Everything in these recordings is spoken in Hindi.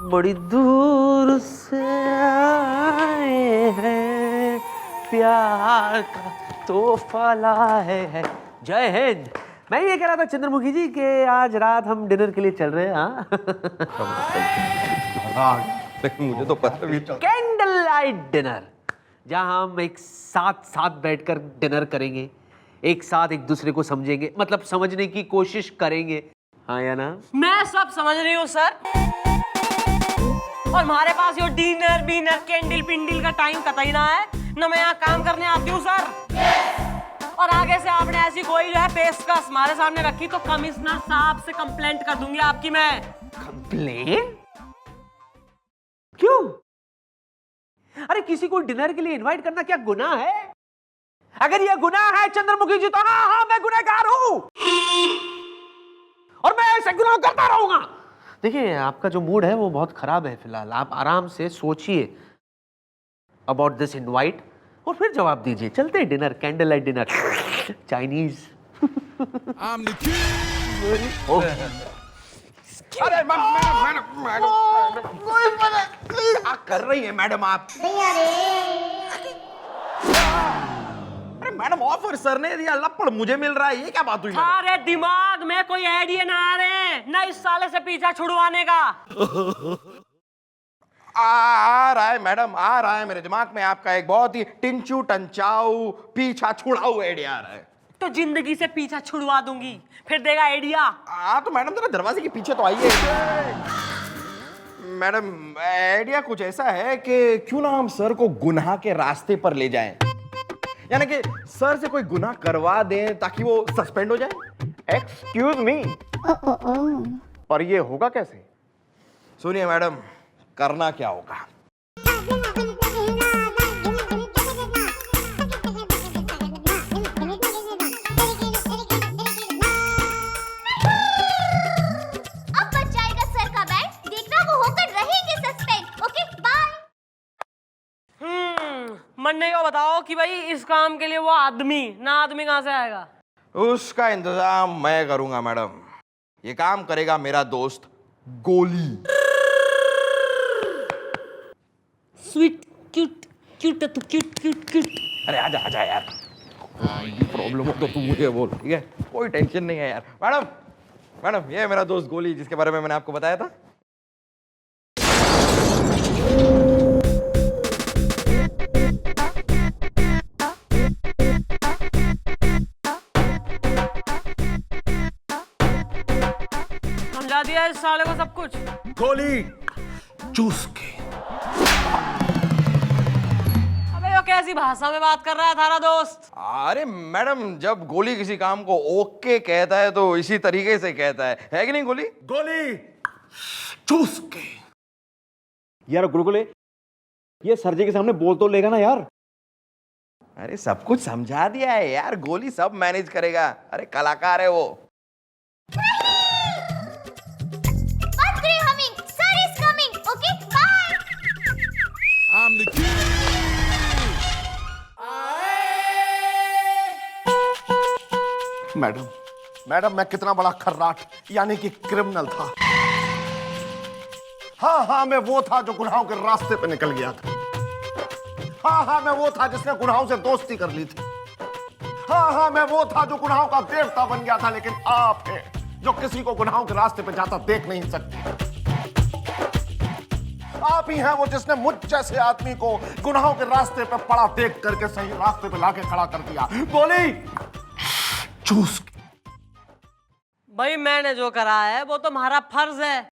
बड़ी दूर से आए हैं, प्यार का तोहफा लाए हैं। जय हिंद। मैं ये कह रहा था चंद्रमुखी जी कि आज रात हम डिनर के लिए चल रहे हैं। हाँ, मुझे तो पता भी था। कैंडल लाइट डिनर, जहां हम एक साथ बैठकर डिनर करेंगे, एक साथ एक दूसरे को समझेंगे, मतलब समझने की कोशिश करेंगे। हाँ या ना? मैं सब समझ रही हूँ सर, और हमारे पास ये डिनर बीनर कैंडल पिंडल का टाइम कतई ना है ना। मैं यहाँ काम करने आती हूँ सर। और आगे से आपने ऐसी कोई जो है पेशकश हमारे सामने रखी तो कमिश्नर साहब से कंप्लेंट कर दूंगी आपकी मैं। कंप्लेन? क्यों? अरे किसी को डिनर के लिए इनवाइट करना क्या गुनाह है? अगर यह गुनाह है चंद्रमुखी जी तो हाँ मैं गुनहगार हूं और मैं ऐसे गुनाह करता रहूंगा। देखिए, आपका जो मूड है वो बहुत खराब है फिलहाल। आप आराम से सोचिए अबाउट दिस इनवाइट और फिर जवाब दीजिए। चलते हैं dinner, candle light dinner, Chinese. अरे मैडम क्या कर रही है मैडम आप? अरे मैडम, ऑफर सर ने दिया, लपड़ मुझे मिल रहा है, ये क्या बात हुई? अरे दिमाग में कोई आइडिया ना आ रहे ना इस साले से पीछा छुड़वाने का। आ रहा है मैडम, आ रहा है मेरे दिमाग में आपका एक बहुत ही टिंचू टंचाऊ पीछा छुड़ाऊ आइडिया आ रहा है। तो जिंदगी से पीछा छुड़वा दूंगी, फिर देगा आइडिया। तो मैडम जरा दरवाजे के पीछे तो आइए। मैडम, आइडिया कुछ ऐसा है कि क्यों ना हम सर को गुनाह के रास्ते पर ले जाएं, यानी कि सर से कोई गुनाह करवा दें ताकि वो सस्पेंड हो जाए। एक्सक्यूज मी, पर ये होगा कैसे? सुनिए मैडम, करना क्या होगा। मन्ने को बताओ कि भाई इस काम के लिए वो आदमी कहां से आएगा? उसका इंतजाम मैं करूंगा मैडम। ये काम करेगा मेरा दोस्त गोली। स्वीट क्यूट क्यूट तो क्यूट क्यूट क्यूट। अरे आजा आजा यार, प्रॉब्लम हो तो तू मुझे बोल, ठीक है? कोई टेंशन नहीं है यार। मैडम मैडम, ये है मेरा दोस्त गोली, जिसके बारे में मैंने आपको बताया था। समझा दिया इस साले को सब कुछ। गोली चूस के। अबे वो कैसी भाषा में बात कर रहा है थारा दोस्त? अरे मैडम, जब गोली किसी काम को ओके कहता है तो इसी तरीके से कहता है कि नहीं गोली? गोली चूस के। यार गुलगुले, ये सर जी के सामने बोल तो लेगा ना यार? अरे सब कुछ समझा दिया है यार, गोली सब मैनेज करेगा। अरे कलाकार है वो। मैडम मैं कितना बड़ा खर्राट यानी कि क्रिमिनल था। हाँ मैं वो था जो गुनाहों के रास्ते पे निकल गया था। हाँ मैं वो था जिसने गुनाहों से दोस्ती कर ली थी। हाँ मैं वो था जो गुनाहों का देवता बन गया था। लेकिन आप हैं जो किसी को गुनाहों के रास्ते पे जाता देख नहीं सकते। आप ही हैं वो जिसने मुझ जैसे आदमी को गुनाहों के रास्ते पे पड़ा देख करके सही रास्ते पे लाके खड़ा कर दिया। गोली चूस के। भाई मैंने जो करा है वो तो हमारा फर्ज है।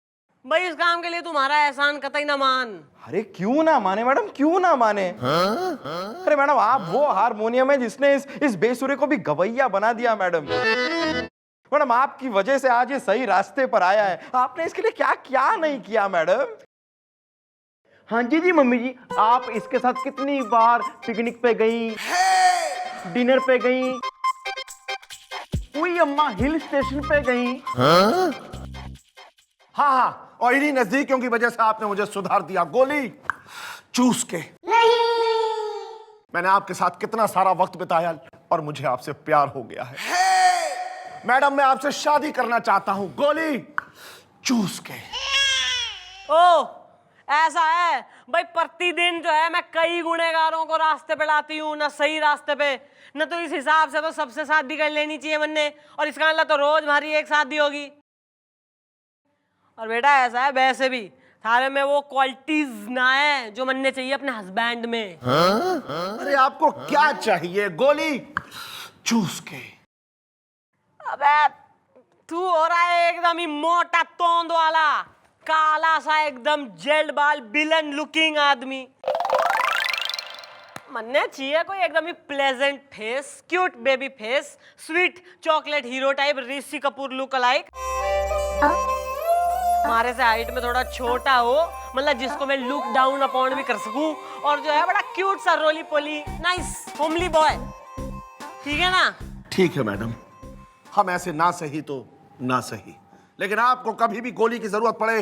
भाई इस काम के लिए तुम्हारा एहसान कतई ना मान। अरे क्यों ना माने मैडम, क्यों ना माने? अरे मैडम, आप वो हारमोनियम है जिसने इस बेसुरे को भी गवैया बना दिया मैडम। मैडम, आपकी वजह से आज ये सही रास्ते पर आया है। आपने इसके लिए क्या क्या नहीं किया मैडम? हाँ जी मम्मी जी, आप इसके साथ कितनी बार पिकनिक पे गई, डिनर पे गई, कोई अम्मा हिल स्टेशन पे गई। हाँ और इन्हीं नजदीकियों की वजह से आपने मुझे सुधार दिया। गोली चूस के। मैंने आपके साथ कितना सारा वक्त बिताया और मुझे आपसे प्यार हो गया है। मैडम मैं आपसे शादी करना चाहता हूं। गोली चूस के। ओ ऐसा है भाई, प्रतिदिन जो है मैं कई गुनेगारों को रास्ते पे लाती हूँ, ना सही रास्ते पे, न तो इस हिसाब से तो सबसे शादी कर लेनी चाहिए बनने, और इसका मतलब तो रोज हमारी एक शादी होगी। और बेटा ऐसा है वैसे भी थारे में वो क्वालिटीज ना है जो मनने चाहिए अपने हस्बैंड में। अरे आपको क्या चाहिए? गोली चूस के। अबे तू हो रहा है एकदम ही मोटा तोंद वाला, काला सा एकदम जेल्ड बाल विलन लुकिंग आदमी। मनने चाहिए कोई एकदम ही pleasant face, cute baby face, sweet chocolate hero type, Rishi Kapoor look alike. हमारे से हाइट में थोड़ा छोटा हो, मतलब जिसको मैं लुक डाउन अपॉन भी कर सकूं, और जो है बड़ा क्यूट सा रोली पोली नाइस होमली बॉय। ठीक है ना? ठीक है मैडम, हम ऐसे ना सही तो ना सही, लेकिन आपको कभी भी गोली की जरूरत पड़े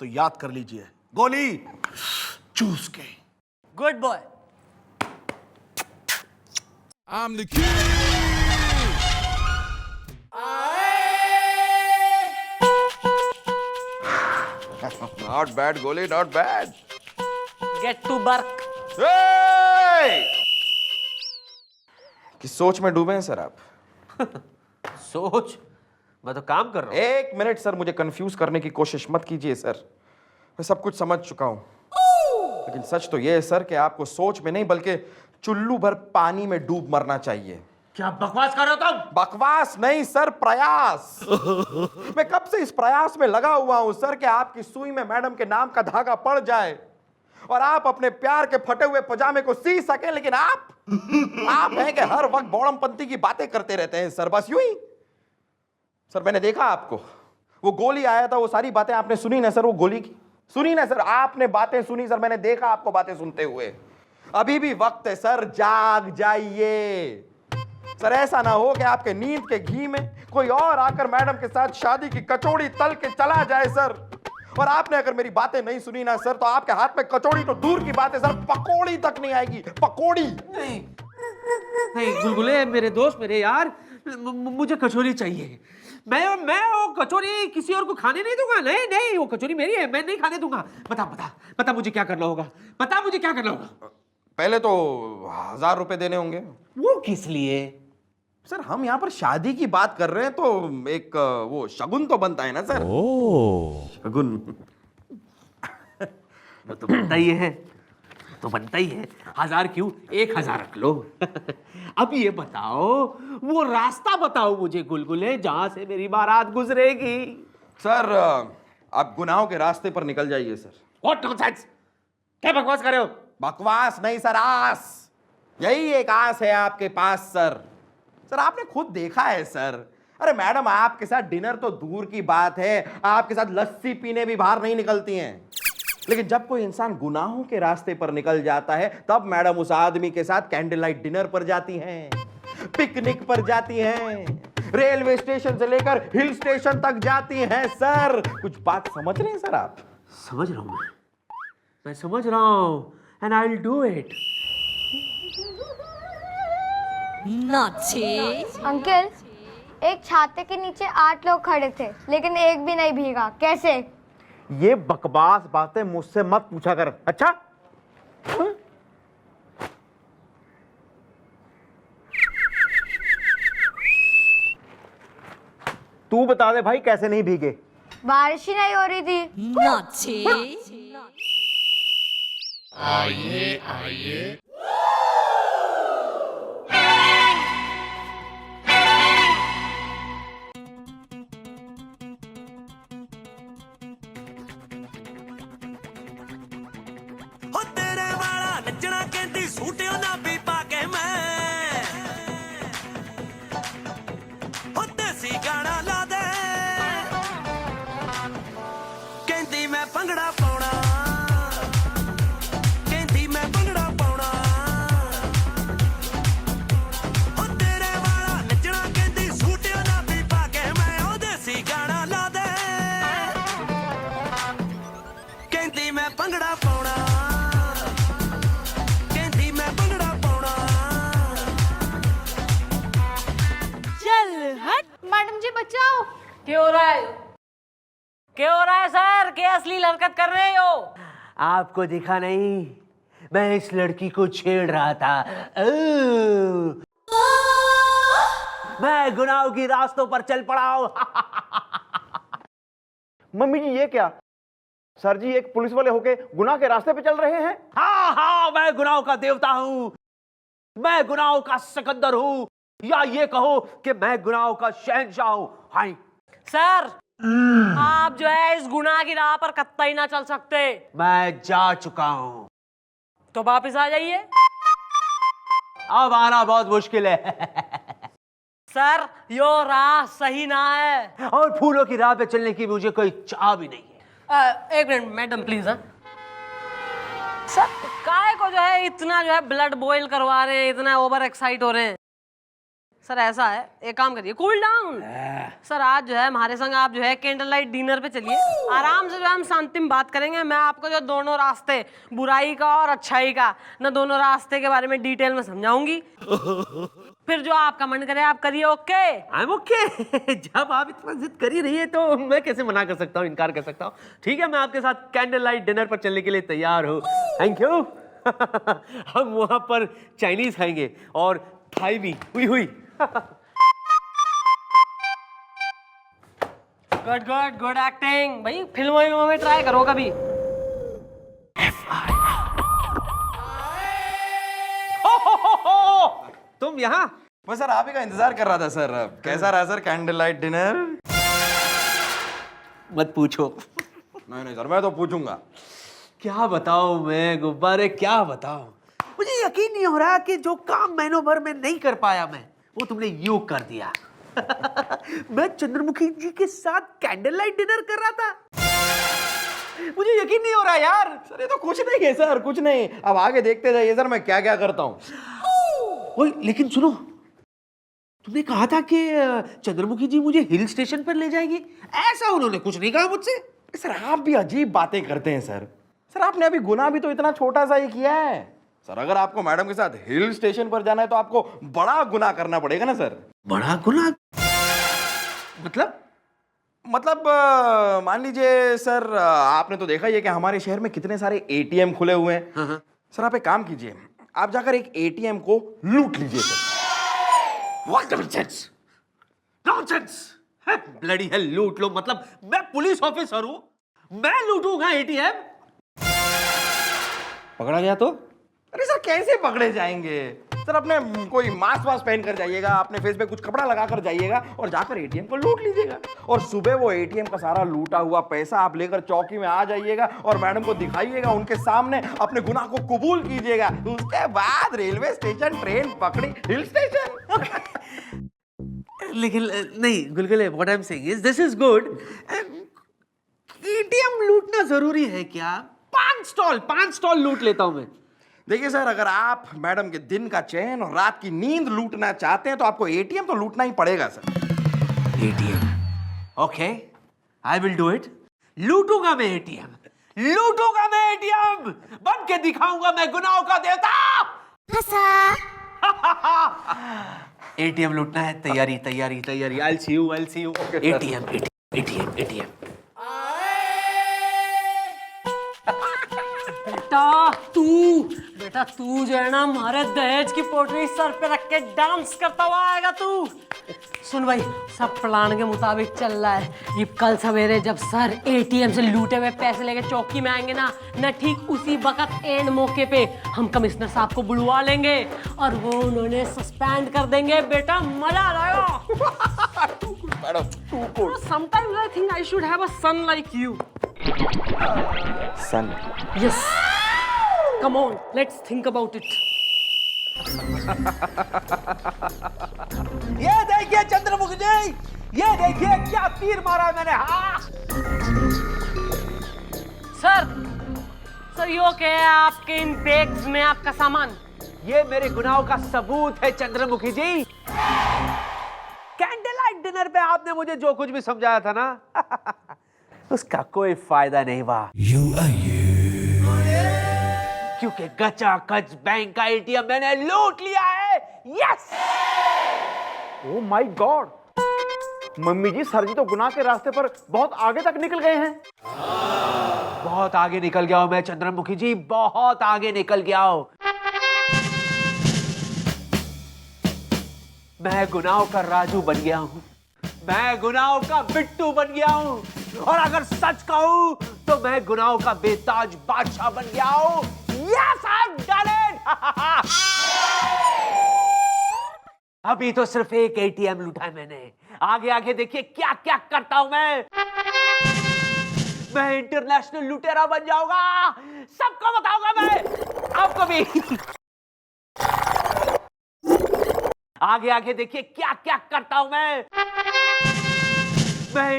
तो याद कर लीजिए, गोली चूस के। Good boy. I'm the king. Not bad गोली, not bad. Get to work. किस सोच में डूबे हैं सर आप? सोच? मैं तो काम कर रहा हूँ। एक मिनट सर, मुझे कंफ्यूज करने की कोशिश मत कीजिए सर, मैं सब कुछ समझ चुका हूं। लेकिन सच तो यह है सर कि आपको सोच में नहीं बल्कि चुल्लू भर पानी में डूब मरना चाहिए। क्या बकवास कर रहे हो तुम? बकवास नहीं सर, प्रयास। मैं कब से इस प्रयास में लगा हुआ हूं सर कि आपकी सुई में मैडम के नाम का धागा पड़ जाए और आप अपने प्यार के फटे हुए पजामे को सी सके, लेकिन आप हैं कि हर वक्त बौड़मपंती की बातें करते रहते हैं सर, बस यूं ही। सर मैंने देखा आपको, वो गोली आया था, वो सारी बातें आपने सुनी ना सर, वो गोली की सुनी ना सर, आपने बातें सुनी सर, मैंने देखा आपको बातें सुनते हुए। अभी भी वक्त है सर, जाग जाइए सर। ऐसा ना हो कि आपके नींद के घी में कोई और आकर मैडम के साथ शादी की कचौड़ी तल के चला जाए सर। और आपने अगर मेरी बातें नहीं सुनी ना सर, तो आपके हाथ में कचौड़ी तो दूर की बात है सर, पकौड़ी तक नहीं आएगी, पकौड़ी। नहीं नहीं गुलगुले, मेरे दोस्त, मेरे यार, मुझे कचौरी चाहिए। मैं वो कचौरी किसी और को खाने नहीं दूंगा। नहीं नहीं, वो कचौरी मेरी है, मैं नहीं खाने दूंगा। बता मुझे क्या करना होगा, बता मुझे क्या करना होगा। पहले तो 1000 रुपए देने होंगे। वो किस लिए? सर हम यहाँ पर शादी की बात कर रहे हैं, तो एक वो शगुन तो बनता है ना सर। शगुन वो तो बनता ही है, तो बनता ही है। 1000 क्यों, 1000 रख लो। अब ये बताओ, वो रास्ता बताओ मुझे गुलगुले, जहां से मेरी बारात गुजरेगी। सर आप गुनाहों के रास्ते पर निकल जाइए सर। व्हाट नॉनसेंस, क्या बकवास कर रहे हो? बकवास नहीं सर, आस। यही एक आस है आपके पास सर। सर आपने खुद देखा है सर, अरे मैडम आपके साथ डिनर तो दूर की बात है, आपके साथ लस्सी पीने भी बाहर नहीं निकलती हैं। लेकिन जब कोई इंसान गुनाहों के रास्ते पर निकल जाता है, तब मैडम उस आदमी के साथ कैंडल लाइट डिनर पर जाती हैं, पिकनिक पर जाती हैं, रेलवे स्टेशन से लेकर हिल स्टेशन तक जाती हैं सर। कुछ बात समझ रहे हैं सर आप? समझ रहा हूं मैं समझ रहा हूं, and I will do it. Uncle, एक छाते के नीचे 8 लोग खड़े थे, लेकिन एक भी नहीं भीगा, कैसे? ये बकवास बातें मुझसे मत पूछा कर, अच्छा? तू बता दे भाई, कैसे नहीं भीगे? बारिश ही नहीं हो रही थी। हो तेरे वाला नचना कहती सूटियो ना भी पाके मैं हो देसी गाना ला दे कहती मैं भंगड़ा पाउणा कहती मैं भंगड़ा पाउणा हो तेरे वाला नचना कहती सूटियो ना भी पाके मैं हो देसी गाना ला दे कहती मैं भंगड़ा पाउणा मैडम जी बचाओ। क्या हो रहा है? क्या हो रहा है सर? क्या अश्लील हरकत कर रहे हो? आपको दिखा नहीं, मैं इस लड़की को छेड़ रहा था। मैं गुनाहों की रास्तों पर चल पड़ा हूं। मम्मी जी ये क्या? सर जी एक पुलिस वाले होके गुनाह के रास्ते पे चल रहे हैं? हाँ हाँ, मैं गुनाहों का देवता हूं, मैं गुनाहों का सिकंदर हूं, या ये कहो कि मैं गुनाहों का शहंशाह हूं। हाय सर, आप जो है इस गुनाह की राह पर कतई ना चल सकते। मैं जा चुका हूं, तो वापिस आ जाइए। अब आना बहुत मुश्किल है। सर, यो राह सही ना है। और फूलों की राह पे चलने की मुझे कोई चाह भी नहीं है। एक मिनट मैडम प्लीज। सर, काय को जो है इतना जो है ब्लड बॉईल करवा रहे हैं, इतना ओवर एक्साइट हो रहे हैं? सर ऐसा है, एक काम करिए, कूल डाउन। सर आज जो है हमारे संग आप जो है कैंडल लाइट डिनर पे चलिए, आराम से जो है हम शांति में बात करेंगे। मैं आपको जो दोनों रास्ते, बुराई का और अच्छाई का, न दोनों रास्ते के बारे में डिटेल में समझाऊंगी। फिर जो आपका मन करे आप करिए। ओके? I am okay. जब आप इतना जिद कर ही रही है तो मैं कैसे मना कर सकता हूँ, इनकार कर सकता हूँ? ठीक है, मैं आपके साथ कैंडल लाइट डिनर पर चलने के लिए तैयार हूँ। Thank you. हम वहां पर चाइनीज खाएंगे और थाई भी। हुई हुई। गुड गुड गुड एक्टिंग भाई, फिल्मों में ट्राई करो कभी। तुम यहाँ? मैं सर आप ही का इंतजार कर रहा था सर। कैसा रहा सर कैंडल लाइट डिनर? मत पूछो। नहीं सर, मैं तो पूछूंगा। क्या बताऊं मैं गुब्बारे, क्या बताऊं? मुझे यकीन नहीं हो रहा कि जो काम महीनों भर में नहीं कर पाया मैं, वो तुमने यूं कर दिया। मैं चंद्रमुखी जी के साथ कैंडल लाइट डिनर कर रहा था। मुझे यकीन नहीं हो रहा यार। सर ये तो कुछ नहीं है सर, कुछ नहीं। अब आगे देखते जाइए सर, मैं क्या क्या करता हूँ। ओए लेकिन सुनो, तुमने कहा था कि चंद्रमुखी जी मुझे हिल स्टेशन पर ले जाएंगे, ऐसा उन्होंने कुछ नहीं कहा मुझसे। सर आप भी अजीब बातें करते हैं सर। सर आपने अभी गुनाह भी तो इतना छोटा सा ही किया है। सर अगर आपको मैडम के साथ हिल स्टेशन पर जाना है तो आपको बड़ा गुनाह करना पड़ेगा ना सर। बड़ा गुनाह? मतलब मान लीजिए सर, आपने तो देखा ही है कि हमारे शहर में कितने सारे एटीएम खुले हुए हैं। हाँ। सर आप एक काम कीजिए, आप जाकर एक एटीएम को लूट लीजिए sir. What nonsense! Nonsense! Bloody hell, लूट लो मतलब मैं पुलिस ऑफिसर हूं, मैं लूटूंगा एटीएम? पकड़ा गया तो? अरे सर कैसे पकड़े जाएंगे सर? अपने कोई मास्क वास्क पहन कर जाइएगा, अपने फेस पे कुछ कपड़ा लगा कर जाइएगा और जाकर एटीएम को लूट लीजिएगा। और सुबह वो एटीएम का सारा लूटा हुआ पैसा आप लेकर चौकी में आ जाइएगा और मैडम को दिखाइएगा, उनके सामने अपने गुनाह को कबूल कीजिएगा। उसके बाद रेलवे स्टेशन, ट्रेन पकड़ी, हिल स्टेशन। लेकिन नहीं गुलगुले, what I am saying is this is good. ATM लूटना जरूरी है क्या? 5 स्टॉल लूट लेता हूं मैं। देखिए सर, अगर आप मैडम के दिन का चैन और रात की नींद लूटना चाहते हैं तो आपको एटीएम तो लूटना ही पड़ेगा sir. ATM? Okay, I will do it. लूटूंगा मैं एटीएम, लूटूंगा मैं एटीएम, बन के दिखाऊंगा मैं गुनाहों का देवता। एटीएम लूटना है, तैयारी तैयारी तैयारी। I'll see you, I'll see you. ATM. बेटा तू जो है ना हमारे दहेज की पोटली सर पे रख के डांस करता हुआ आएगा तू। सुन भाई, सब प्लान के मुताबिक चल रहा है। ये कल सवेरे जब सर एटीएम से लूटे हुए पैसे लेके चौकी में आएंगे ना ठीक उसी वक्त एंड मौके पे हम कमिश्नर साहब को बुलवा लेंगे और वो उन्होंने सस्पेंड कर देंगे। बेटा मजा आ जाएगा। Sometimes I think I should have a son like you. Sun? Yes. Come on, let's think about it. ये देखिए चंद्रमुखी जी, ये देखिए क्या तीर मारा मैंने। हाँ सर यो क्या है आपके इन बैग्स में आपका सामान? ये मेरे गुनाहों का सबूत है चंद्रमुखी जी। कैंडल लाइट डिनर पे आपने मुझे जो कुछ भी समझाया था ना उसका कोई फायदा नहीं हुआ। क्योंकि गचाखच बैंक का एटीएम मैंने लूट लिया है। Yes! Oh my God, mummy ji sir ji तो गुनाह के रास्ते पर बहुत आगे तक निकल गए हैं। बहुत आगे निकल गया हूं मैं चंद्रमुखी जी, बहुत आगे निकल गया हूं। मैं गुनाहों का राजू बन गया हूं, मैं गुनाहों का बिट्टू बन गया हूं, और अगर सच कहूं तो मैं गुनाहों का बेताज बादशाह बन गया हूं। Yes, I've done it! अभी तो सिर्फ एक एटीएम लूटा है मैंने, आगे आगे देखिए क्या क्या करता हूं मैं इंटरनेशनल लुटेरा बन जाऊंगा, सबको बताऊंगा मैं, आपको भी। आगे आगे देखिए क्या क्या करता हूं मैं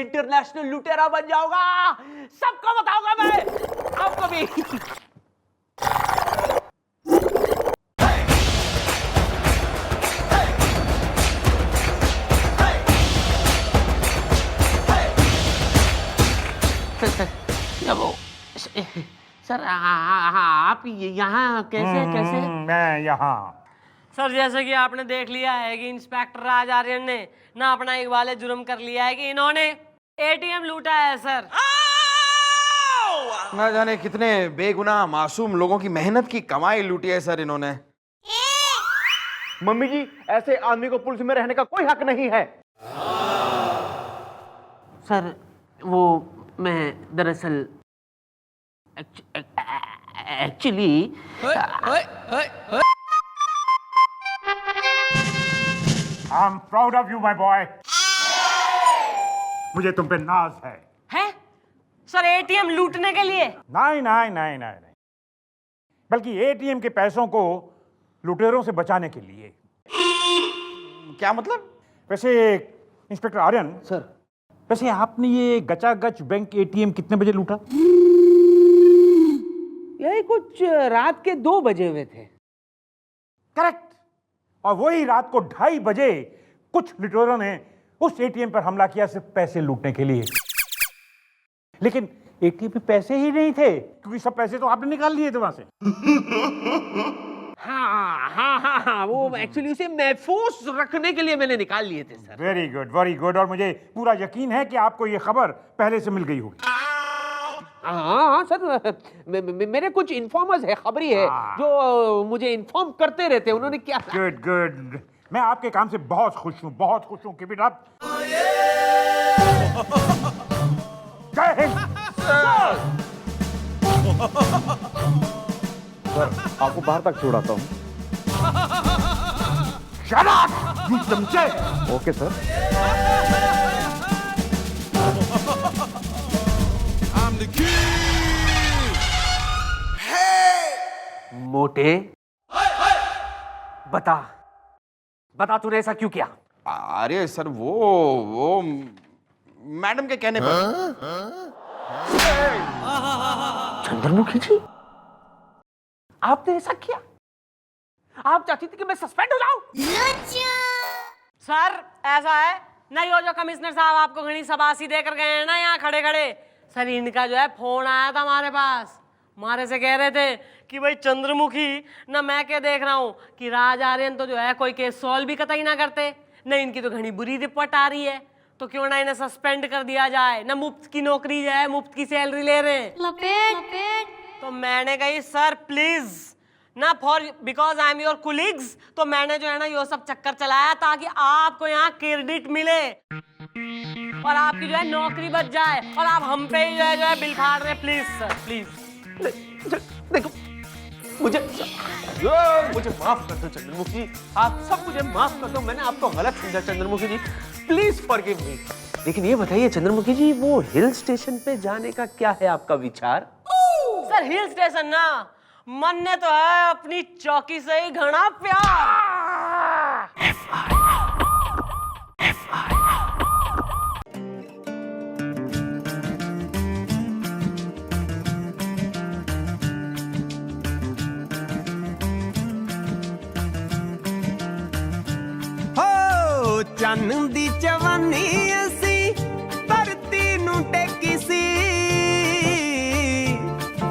इंटरनेशनल लुटेरा बन जाऊंगा, सबको बताऊंगा मैं, आपको भी। सर आप यहाँ कैसे कैसे? मैं यहाँ। सर जैसे कि आपने देख लिया है कि इंस्पेक्टर राज आर्यन ने ना अपना एक वाले जुर्म कर लिया है कि इन्होंने एटीएम लूटा है सर। ना जाने कितने बेगुनाह मासूम लोगों की मेहनत की कमाई लूटी है सर इन्होंने। मम्मी जी, ऐसे आदमी को पुलिस में रहने का कोई हक नहीं है। सर वो मैं दरअसल actually I am proud of you my boy. मुझे तुम पे नाज है। हैं? सर एटीएम लूटने के लिए? नहीं नहीं नहीं नहीं नहीं, बल्कि एटीएम के पैसों को लुटेरों से बचाने के लिए। क्या मतलब? वैसे इंस्पेक्टर आर्यन सर, वैसे आपने ये गचागच बैंक एटीएम कितने बजे लूटा? यही कुछ रात के 2 बजे हुए थे। करेक्ट। और वही रात को 2:30 बजे कुछ लुटेरों ने उस एटीएम पर हमला किया सिर्फ पैसे लूटने के लिए। लेकिन एटीएम में पैसे ही नहीं थे, क्योंकि सब पैसे तो आपने निकाल लिए थे वहां से। हाँ, वो एक्चुअली उसे महफूज रखने के लिए मैंने निकाल लिए थे sir. Very good very good. और मुझे पूरा यकीन है कि आपको ये खबर पहले से मिल गई होगी। हाँ सर, मेरे कुछ इन्फॉर्मर्स है, खबरी है, जो मुझे इन्फॉर्म करते रहते हैं। उन्होंने क्या? Good good. मैं आपके काम से बहुत खुश हूँ, बहुत खुश हूँ। Keep it up. जय हिंद। सर, आपको बाहर तक छोड़ाता हूँ। Shut up, you चमचे। Okay sir. I'm the king. मोटे, बता तूने ऐसा क्यों किया? अरे सर वो मैडम के कहने पर। चंद्रमुखी जी, आपने ऐसा किया? आप चाहती थी कि मैं सस्पेंड हो जाऊं? सर ऐसा है ना, यो जो कमिश्नर साहब आपको घनी शबाशी देकर गए हैं ना यहाँ खड़े खड़े, सर इनका जो है फोन आया था हमारे पास। हमारे से कह रहे थे कि भाई चंद्रमुखी ना, मैं क्या देख रहा हूँ कि राज आर्यन तो जो है कोई केस सॉल्व भी कतई ना करते, न इनकी तो घनी बुरी रिपोर्ट आ रही है, तो क्यों ना इन्हें सस्पेंड कर दिया जाए ना, मुफ्त की नौकरी जो है, मुफ्त की सैलरी ले रहे हैं। लपेट। तो मैंने कही सर प्लीज ना, for because I am your colleagues, तो मैंने जो है ना ये सब चक्कर चलाया ताकि आपको यहाँ क्रेडिट मिले और आपकी जो है नौकरी बच जाए, और आप हम पे ही जो है बिल फाड़ रहे हैं। Please sir please. देखो, मुझे माफ कर दो चंद्रमुखी, आप सब मुझे माफ कर दो, मैंने आपको गलत समझा चंद्रमुखी जी, प्लीज फॉरगिव मी। लेकिन ये बताइए चंद्रमुखी जी, वो हिल स्टेशन पे जाने का क्या है आपका विचार? सर हिल स्टेशन ना, मन ने तो है अपनी चौकी से ही घना प्यार। ਚੰਨ ਦੀ ਜਵਾਨੀ ਅਸੀਂ ਧਰਤੀ ਨੂੰ ਟੇਕੀ ਸੀ,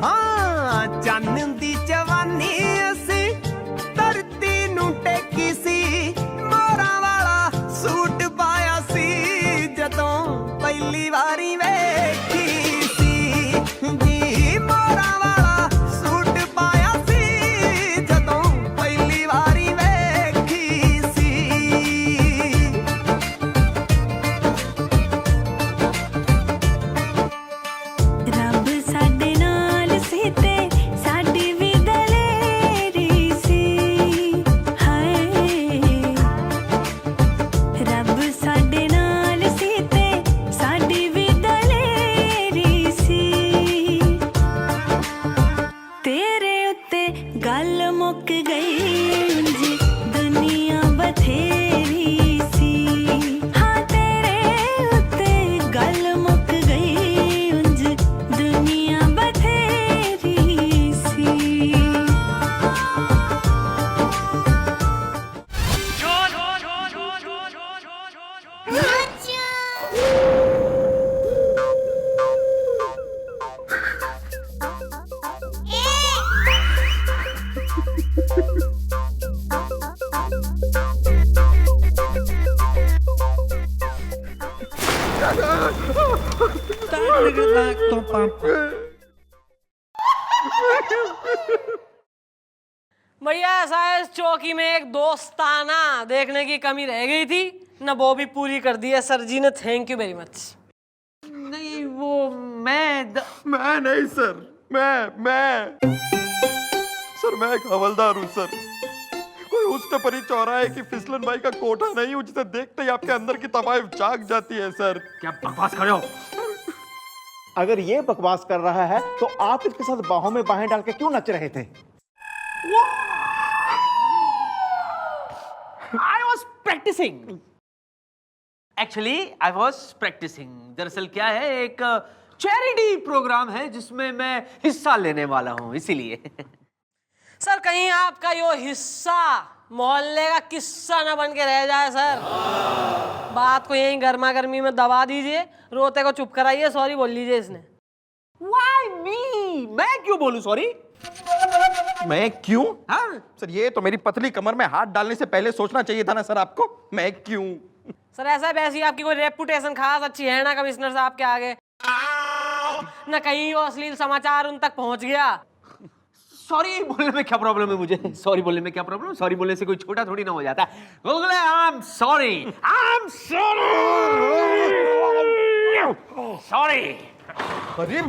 ਹਾਂ ਚੰਨ ਦੀ ਜਵਾਨੀ ਅਸੀਂ ਧਰਤੀ ਨੂੰ ਟੇਕੀ ਸੀ, ਮੋਰਾਂ ਵਾਲਾ ਸੂਟ ਪਾਇਆ ਸੀ ਜਦੋਂ ਪਹਿਲੀ ਵਾਰੀ ਵੇਖੀ ਸੀ ਜੀ। भैया ऐसा है, इस चौकी में एक दोस्ताना देखने की कमी रह गई थी ना, वो भी पूरी कर दी है सर जी ने। Thank you very much. नहीं वो मैं मैं नहीं सर, मैं सर, मैं एक हवलदार हूँ सर। कोई हुस्न परी चौराहे की फिसलन भाई का कोठा नहीं हूँ जिसे देखते ही आपके अंदर की तमाइफ जाग जाती है सर। क्या बकवास कर रहे हो? अगर ये बकवास कर रहा है तो आप इसके साथ बाहों में बाहें डाल के क्यों नच रहे थे? I was practicing. Actually, I was practicing. दरअसल क्या है, एक चैरिटी प्रोग्राम है जिसमें मैं हिस्सा लेने वाला हूँ, इसीलिए। सर कहीं आपका यो हिस्सा मोहल्ले का किस्सा ना बन के रह जाए सर। बात को यहीं गर्मा गर्मी में दबा दीजिए, रोते को चुप कराइए, सॉरी बोल लीजिए इसने। Why me? मैं क्यों बोलूं सॉरी? मैं क्यों? हाँ? सर ये तो मेरी पतली कमर में हाथ डालने से पहले सोचना चाहिए था ना सर आपको। मैं क्यों? सर ऐसा वैसी आपकी कोई रेपुटेशन खास अच्छी है ना कमिश्नर साहब के आगे, न कहीं वो अश्लील समाचार उन तक पहुंच गया। सॉरी बोलने में क्या प्रॉब्लम है मुझे? सॉरी बोलने में क्या प्रॉब्लम? सॉरी बोलने से कोई छोटा थोड़ी ना हो जाता है। I'm sorry. Sorry. अरे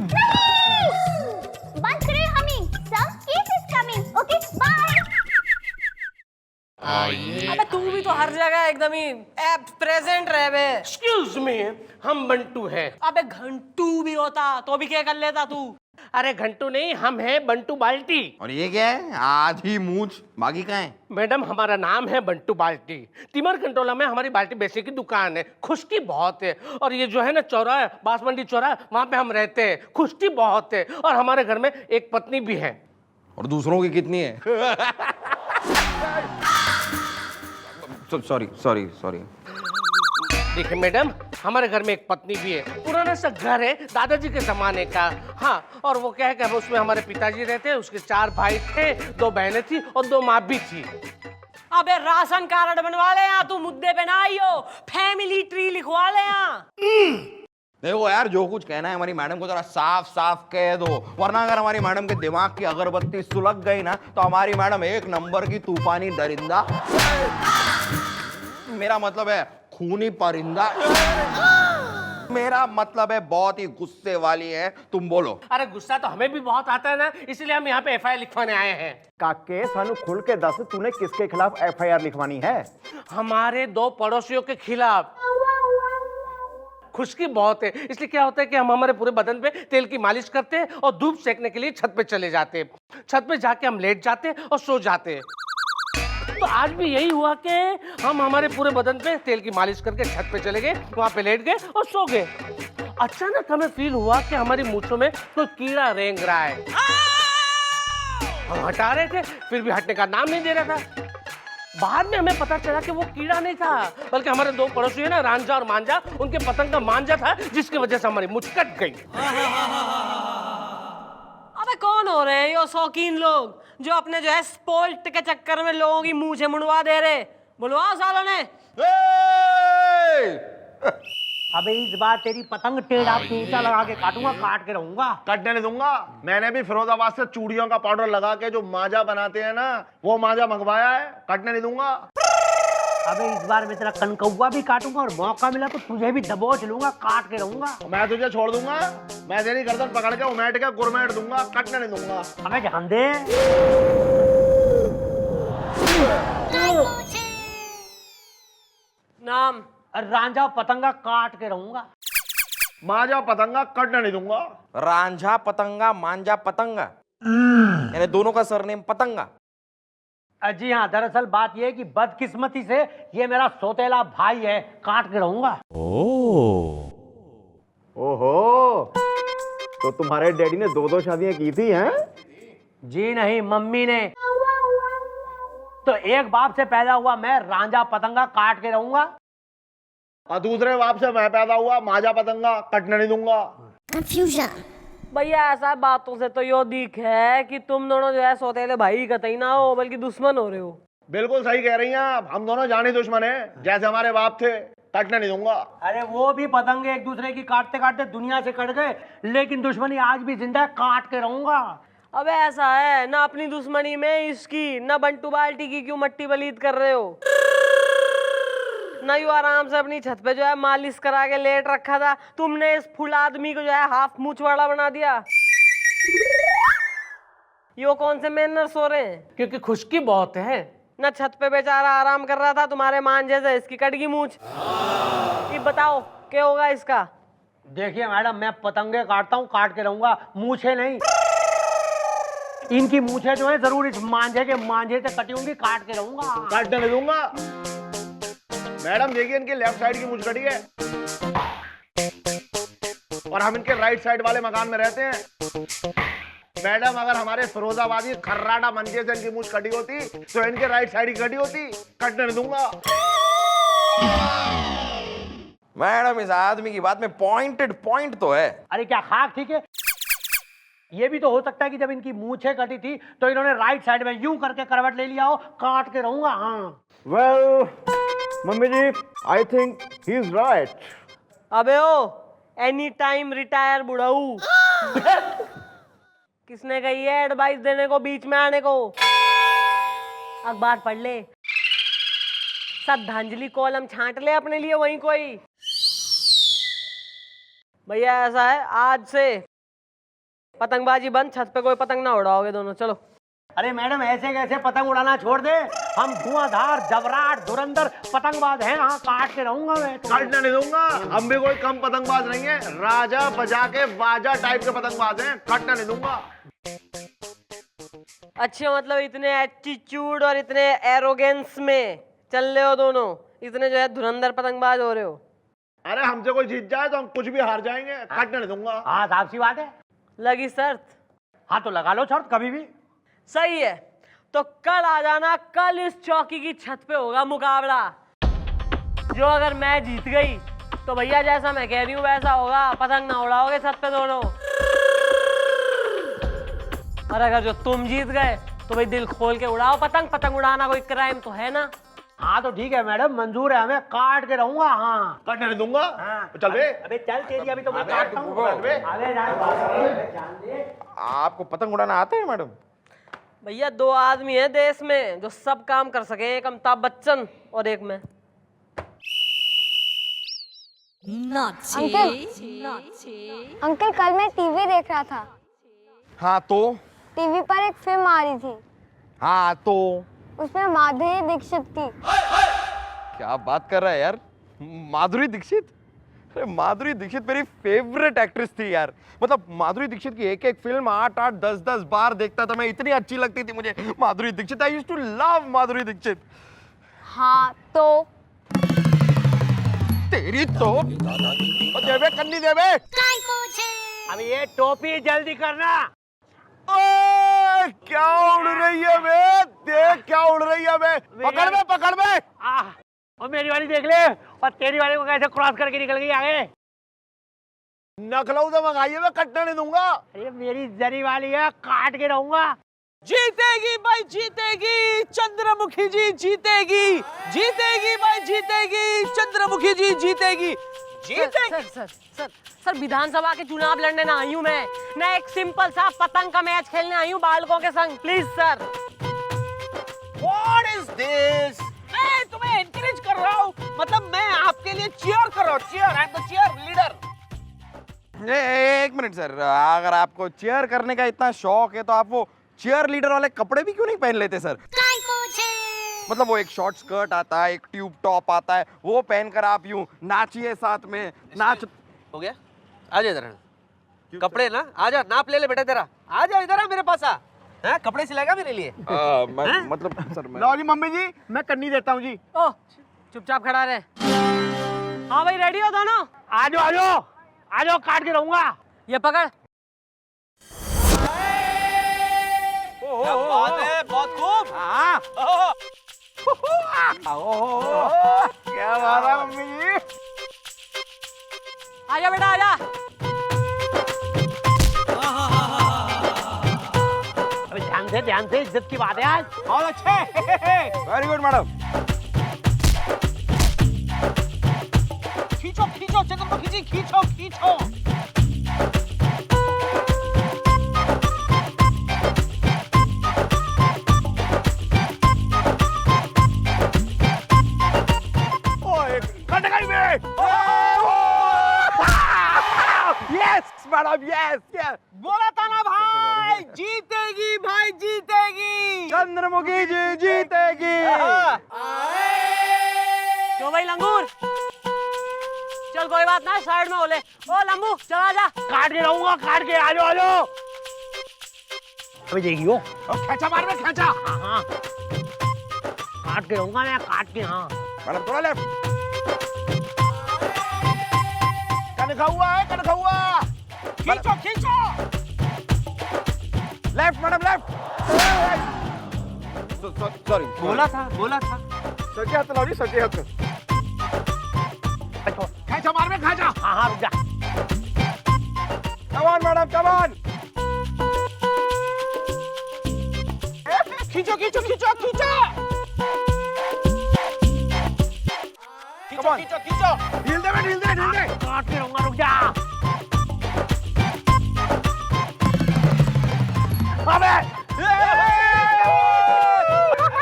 बंद करिए हमी। Sir case is coming. Okay bye. अबे तू भी तो हर जगह एकदम ही प्रेजेंट रहे बे। एक्सक्यूज मी, हम बंटू हैं। अबे घंटू भी होता तो भी क्या कर लेता तू? अरे घंटू नहीं, हम हैं बंटू बाल्टी। और ये क्या है? आधी मूंछ, बाकी कहाँ है? मैडम हमारा नाम है बंटू बाल्टी। तिमर कंटोला में हमारी बाल्टी बेचे की दुकान है। खुशकी बहुत है। और ये जो है ना चौराहा, बासमंडी चौराहा, वहां पे हम रहते हैं। खुशकी बहुत है। और हमारे घर में एक पत्नी भी है। और दूसरों की कितनी है? सॉरी। देखिए मैडम, हमारे घर में एक पत्नी भी है। पुराना सा घर है, दादाजी के जमाने का। हाँ, और वो क्या है कि उसमें हमारे पिताजी रहते हैं, उसके 4 भाई थे, 2 बहनें थी और 2 माँ भी थी। अबे राशन कार्ड बनवा ले यहाँ, तू मुद्दे पे ना आइयो, फैमिली ट्री लिखवा ले यहाँ। देखो यार, जो कुछ कहना है हमारी मैडम को जरा साफ साफ कह दो, वरना अगर हमारी मैडम के दिमाग की अगरबत्ती सुलग गई ना तो हमारी मैडम 1 नंबर की तूफानी दरिंदा, मेरा मतलब है खूनी परिंदा, मेरा मतलब है बहुत ही गुस्से वाली है। तुम बोलो। अरे गुस्सा तो हमें भी बहुत आता है ना, इसलिए हम यहाँ पे FIR लिखवाने आए हैं। काके सानू खुल के दस, तूने किसके खिलाफ FIR लिखवानी है? हमारे 2 पड़ोसियों के खिलाफ। खुशकी बहुत है, इसलिए क्या होता है कि हम हमारे पूरे बदन पे तेल की मालिश करते हैं और धूप सेकने के लिए छत पे चले जाते हैं। छत पे जाके हम लेट जाते हैं और सो जाते हैं। तो आज भी यही हुआ कि हम हमारे पूरे बदन पे तेल की मालिश करके छत पे चले गए, वहां पे लेट गए और सो गए। अचानक हमें फील हुआ कि हमारी मूंछों में कोई कीड़ा रेंग रहा है। हम हटा रहे थे, फिर भी हटने का नाम नहीं दे रहा था। बाद में हमें पता चला कि वो कीड़ा नहीं था, बल्कि हमारे 2 पड़ोसी है ना, रांझा और मांझा, उनके पतंग का मांझा था, जिसकी वजह से हमारी मूंछ कट गई। अबे कौन हो रहे हैं ये शौकीन लोग जो अपने जो है स्पोर्ट के चक्कर में लोगों की मुंह मुड़वा दे रहे? बुलवाओ सालों ने। अबे इस बार तेरी पतंग टेढ़ा पेंचा लगा के काटूंगा, काट के रहूंगा। कटने नहीं दूंगा। मैंने भी फिरोजाबाद से चूड़ियों का पाउडर लगा के जो मांझा बनाते हैं ना, वो मांझा मंगवाया है। कटने नहीं दूंगा। अबे इस बार मैं तेरा कनकौवा भी काटूंगा और मौका मिला तो तुझे भी दबोच लूंगा, काट के रहूंगा। मैं तुझे छोड़ दूंगा। मैं तेरी गर्दन पकड़ के उमेट के गुरमेट दूंगा। कटने नहीं दूंगा। अबे जान दे। नाम रांझा पतंगा काट के रहूंगा। मांझा पतंगा कटने नहीं दूंगा। रांझा पतंगा, मांझा पतंगा, यानी दोनों का सरनेम पतंगा। जी हाँ, दरअसल बात यह है कि बदकिस्मती से ये मेरा सौतेला भाई है, काट के रहूंगा। ओहो, तो तुम्हारे डैडी ने 2-2 शादियां की थी हैं? जी नहीं, मम्मी ने। तो एक बाप से पैदा हुआ मैं, रांझा पतंगा काट के रहूंगा। और दूसरे बाप से मैं पैदा हुआ, मांझा पतंगा कटने नहीं दूंगा। कंफ्यूजन। भैया ऐसा बातों से तो यो दिख है कि तुम दोनों जो है सौतेले भाई कतई ना हो बल्कि दुश्मन हो रहे हो। बिल्कुल सही कह रही हैं आप। हम दोनों जानी दुश्मन हैं। जैसे हमारे बाप थे, काटने नहीं दूंगा। अरे वो भी पतंगे एक दूसरे की काटते काटते दुनिया से कट गए, लेकिन दुश्मनी आज भी जिंदा है, काट के रहूंगा। अबे ऐसा है ना, अपनी दुश्मनी में इसकी ना बंटू बाल्टी की क्यों मट्टी बलीद कर रहे हो? ना यू आराम से अपनी छत पे जो है मालिश करा के लेट रखा था, तुमने इस फुल आदमी को जो है हाफ मूछ वाला बना दिया। यो कौन से मैनर्स हो रहे हैं? क्योंकि खुशकी बहुत है। ना छत पे बेचारा आराम कर रहा था तुम्हारे मांझे से, इसकी कट गई मूछ। ये बताओ क्या होगा इसका? देखिए मैडम, मैं पतंगे काटता हूँ, काट के रहूंगा, मूछे नहीं। इनकी मूछे जो है जरूर इस मांझे से कटी होंगी, काट के रहूंगा। काटने नहीं दूंगा। मैडम देखिए, इनके लेफ्ट साइड की मूछ कटी है और हम इनके राइट साइड वाले मकान में रहते हैं। मैडम अगर हमारे फिरोजाबादी खर्राटा मंजे से इनकी मूछ कटी होती तो इनके राइट साइड की कटी होती। कटने नहीं दूंगा। मैडम इस आदमी की बात में पॉइंट तो है। अरे क्या खाक ठीक है? ये भी तो हो सकता है कि जब इनकी मूछें कटी थी तो इन्होंने राइट साइड में यूं करके करवट ले लिया हो, काट के रहूंगा। हाँ well mummy ji, I think he is right. अबे ओ एनी टाइम रिटायर बुढ़ाऊ। किसने कही है एडवाइस देने को, बीच में आने को? अखबार पढ़ ले, श्रद्धांजलि कॉलम छांट ले अपने लिए वहीं कोई। भैया ऐसा है, आज से पतंगबाजी बंद, छत पे कोई पतंग ना उड़ाओगे दोनों। चलो। अरे मैडम, ऐसे कैसे पतंग उड़ाना छोड़ दे? हम धुआंधार जबराट धुरंधर पतंगबाज हैं। हाँ, काट के रहूंगा मैं तो। काटने नहीं दूंगा। हम भी कोई कम पतंगबाज नहीं है, राजा बजा के बाजा टाइप के पतंगबाज हैं। काटने नहीं दूंगा। अच्छा, मतलब इतने एटीट्यूड और इतने एरोगेंस में चल रहे हो दोनों, इतने जो है धुरंधर पतंगबाज हो रहे हो। अरे हमसे कोई जीत जाए तो हम कुछ भी हार जाएंगे। काटने नहीं दूंगा। हाँ, साफ सी बात है। लगी शर्त? हाँ तो लगा लो शर्त, कभी भी। सही है, तो कल आ जाना। कल इस चौकी की छत पे होगा मुकाबला। जो अगर मैं जीत गई तो भैया जैसा मैं कह रही हूँ वैसा होगा, पतंग ना उड़ाओगे छत पे दोनों। और अगर जो तुम जीत गए तो भाई दिल खोल के उड़ाओ पतंग। पतंग उड़ाना कोई क्राइम तो है ना? हाँ तो ठीक है मैडम, मंजूर है हमें, काट के रहूंगा। हाँ, काटने नहीं दूंगा। हाँ। चल बे। अबे चल, तेरी अभी तो मैं काटता हूँ। आपको पतंग उड़ाना आता है मैडम? भैया दो आदमी हैं देश में जो सब काम कर सके, एक अमिताभ बच्चन और एक मैं। अंकल कल मैं टीवी देख रहा था। हाँ तो? टीवी पर एक फिल्म आ रही थी। हाँ तो? उसमें माधुरी दीक्षित थी। क्या बात कर रहा है यार? माधुरी दीक्षित? अरे माधुरी दीक्षित मेरी फेवरेट एक्ट्रेस थी यार। मतलब माधुरी दीक्षित की एक एक फिल्म 8-8, 10-10 बार देखता था मैं, इतनी अच्छी लगती थी मुझे Madhuri Dixit. I used to love Madhuri Dixit. हाँ तो? तेरी तो देवे कन्नी देवे। अब ये टोपी जल्दी करना। ओए, क्या उड़ रही है बे? देख क्या उड़ रही है बे। पकड़ में, पकड़ में। और मेरी वाली देख ले, और तेरी वाली को कैसे क्रॉस करके निकल गई आगे। नखलऊ से मंगाइए, मैं कटने नहीं दूंगा। अरे मेरी जरी वाली है, काट के रहूंगा। जीतेगी भाई जीतेगी, चंद्रमुखी जी जीतेगी। जीतेगी भाई जीतेगी, चंद्रमुखी जी जीतेगी। सर विधानसभा के चुनाव लड़ने ना आई हूँ मैं एक सिंपल सा पतंग का मैच खेलने आई हूँ बालकों के संग। Please sir. What is this? मैं तुम्हें एनकरेज कर रहा हूँ, मतलब मैं आपके लिए चीयर कर रहा हूँ। Cheer, I am the cheerleader. एक मिनट सर, अगर आपको चीयर करने का इतना शौक है तो आप वो चीयर लीडर वाले कपड़े भी क्यों नहीं पहन लेते सर? मतलब वो एक शॉर्ट स्कर्ट आता है, एक ट्यूब टॉप आता है, वो पहनकर आप यूं नाचिए साथ में। नाच हो गया? आ जा इधर। कपड़े ना, आ जा, नाप ले ले बेटा तेरा। आ जा इधर, आ मेरे पास आ। हैं, कपड़े सिलाएगा मेरे लिए? मतलब सर मैं... लो जी मम्मी जी, मैं कन्नी देता हूँ जी। ओ चुपचाप खड़ा रहे। हाँ भाई रेडी हो दोनों? आ जाओ, आ जाओ, आ जाओ, काट के रहूंगा। ये पकड़। क्या बात है, बहुत खूब। हाँ, क्या बात है मम्मी जी। आजा बेटा आजा। अबे ध्यान से, इज्जत की बात है आज। बहुत अच्छे। Very good madam. जल्दी खींचो खींचो। Yes madam, yes yes. बोला था ना भाई, जीतेगी भाई जीतेगी। चंद्रमुखी जी जीतेगी। क्यों भाई लंगूर, चल कोई बात ना, साइड में हो ले। ओ लंबू चला जा। काट के रहूंगा, काट के आ जाओ आ जाओ। अबे देखियो, खेचा मार में खेचा। हाँ काट के रहूंगा मैं, काट के। हाँ मैडम थोड़ा लेफ्ट। कनखा हुआ है, कनखा हुआ। खींचो खींचो। Left madam, left. सॉरी, बोला था। सके हाथ लाओ जी, सके हाथ। खेचा मार में खेचा। हाँ हाँ रुक जा। Come on madam, come on. खींचो खींचो खींचो खींचो। Come on. खींचो खींचो। ढील दे, ढील दे, ढील दे। काट के रहूंगा, रुक जा। अबे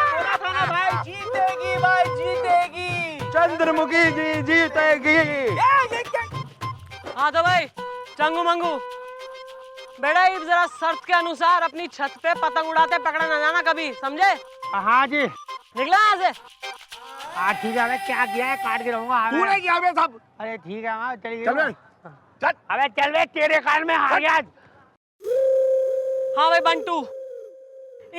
बोला था ना भाई, जीतेगी भाई जीतेगी। चंद्रमुखी जी जीतेगी। हाँ तो भाई चंगू मंगू, बेटा ये जरा शर्त के अनुसार अपनी छत पे पतंग उड़ाते पकड़ा ना जाना कभी, समझे? हाँ जी। निकला यहाँ से। हाँ ठीक है, अबे क्या किया है, काट के रहूंगा। तूने किया बे साहब। अरे ठीक है, हाँ चलिए। चल बे, चल। अबे चल बे, तेरे कान में हार गया। हाँ भाई बंटू,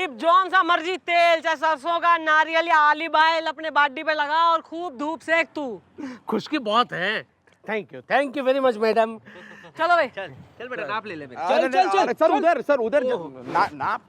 इब जौन सा मर्जी तेल चाहे सरसों का, नारियल या ऑलिव ऑयल अपने बॉडी पे लगा और खूब धूप सेक तू। खुशकी बहुत है। Thank you very much madam. चलो भाई चल बेटा नाप ले ले मेरा। चल चल चल। सर उधर नाप।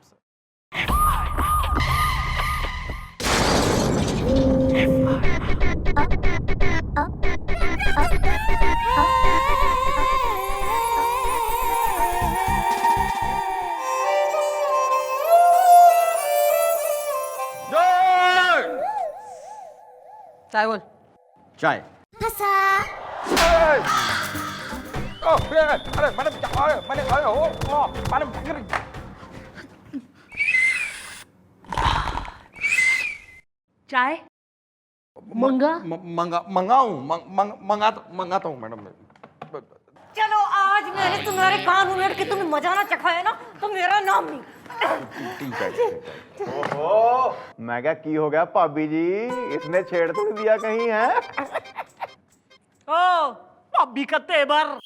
चाय बोल। चाय। अरे मैडम, मैंने मैडम चाय मंगाता हूँ मैडम। चलो आज मैंने तुम्हारे कान उमेड़ के तुम्हें मजा ना चखाया ना, तो मेरा नाम नहीं। ओहो, मैं क्या की हो गया भाभी जी, इसने छेड़ तो नहीं दिया कहीं है? ओ भाभी का तेवर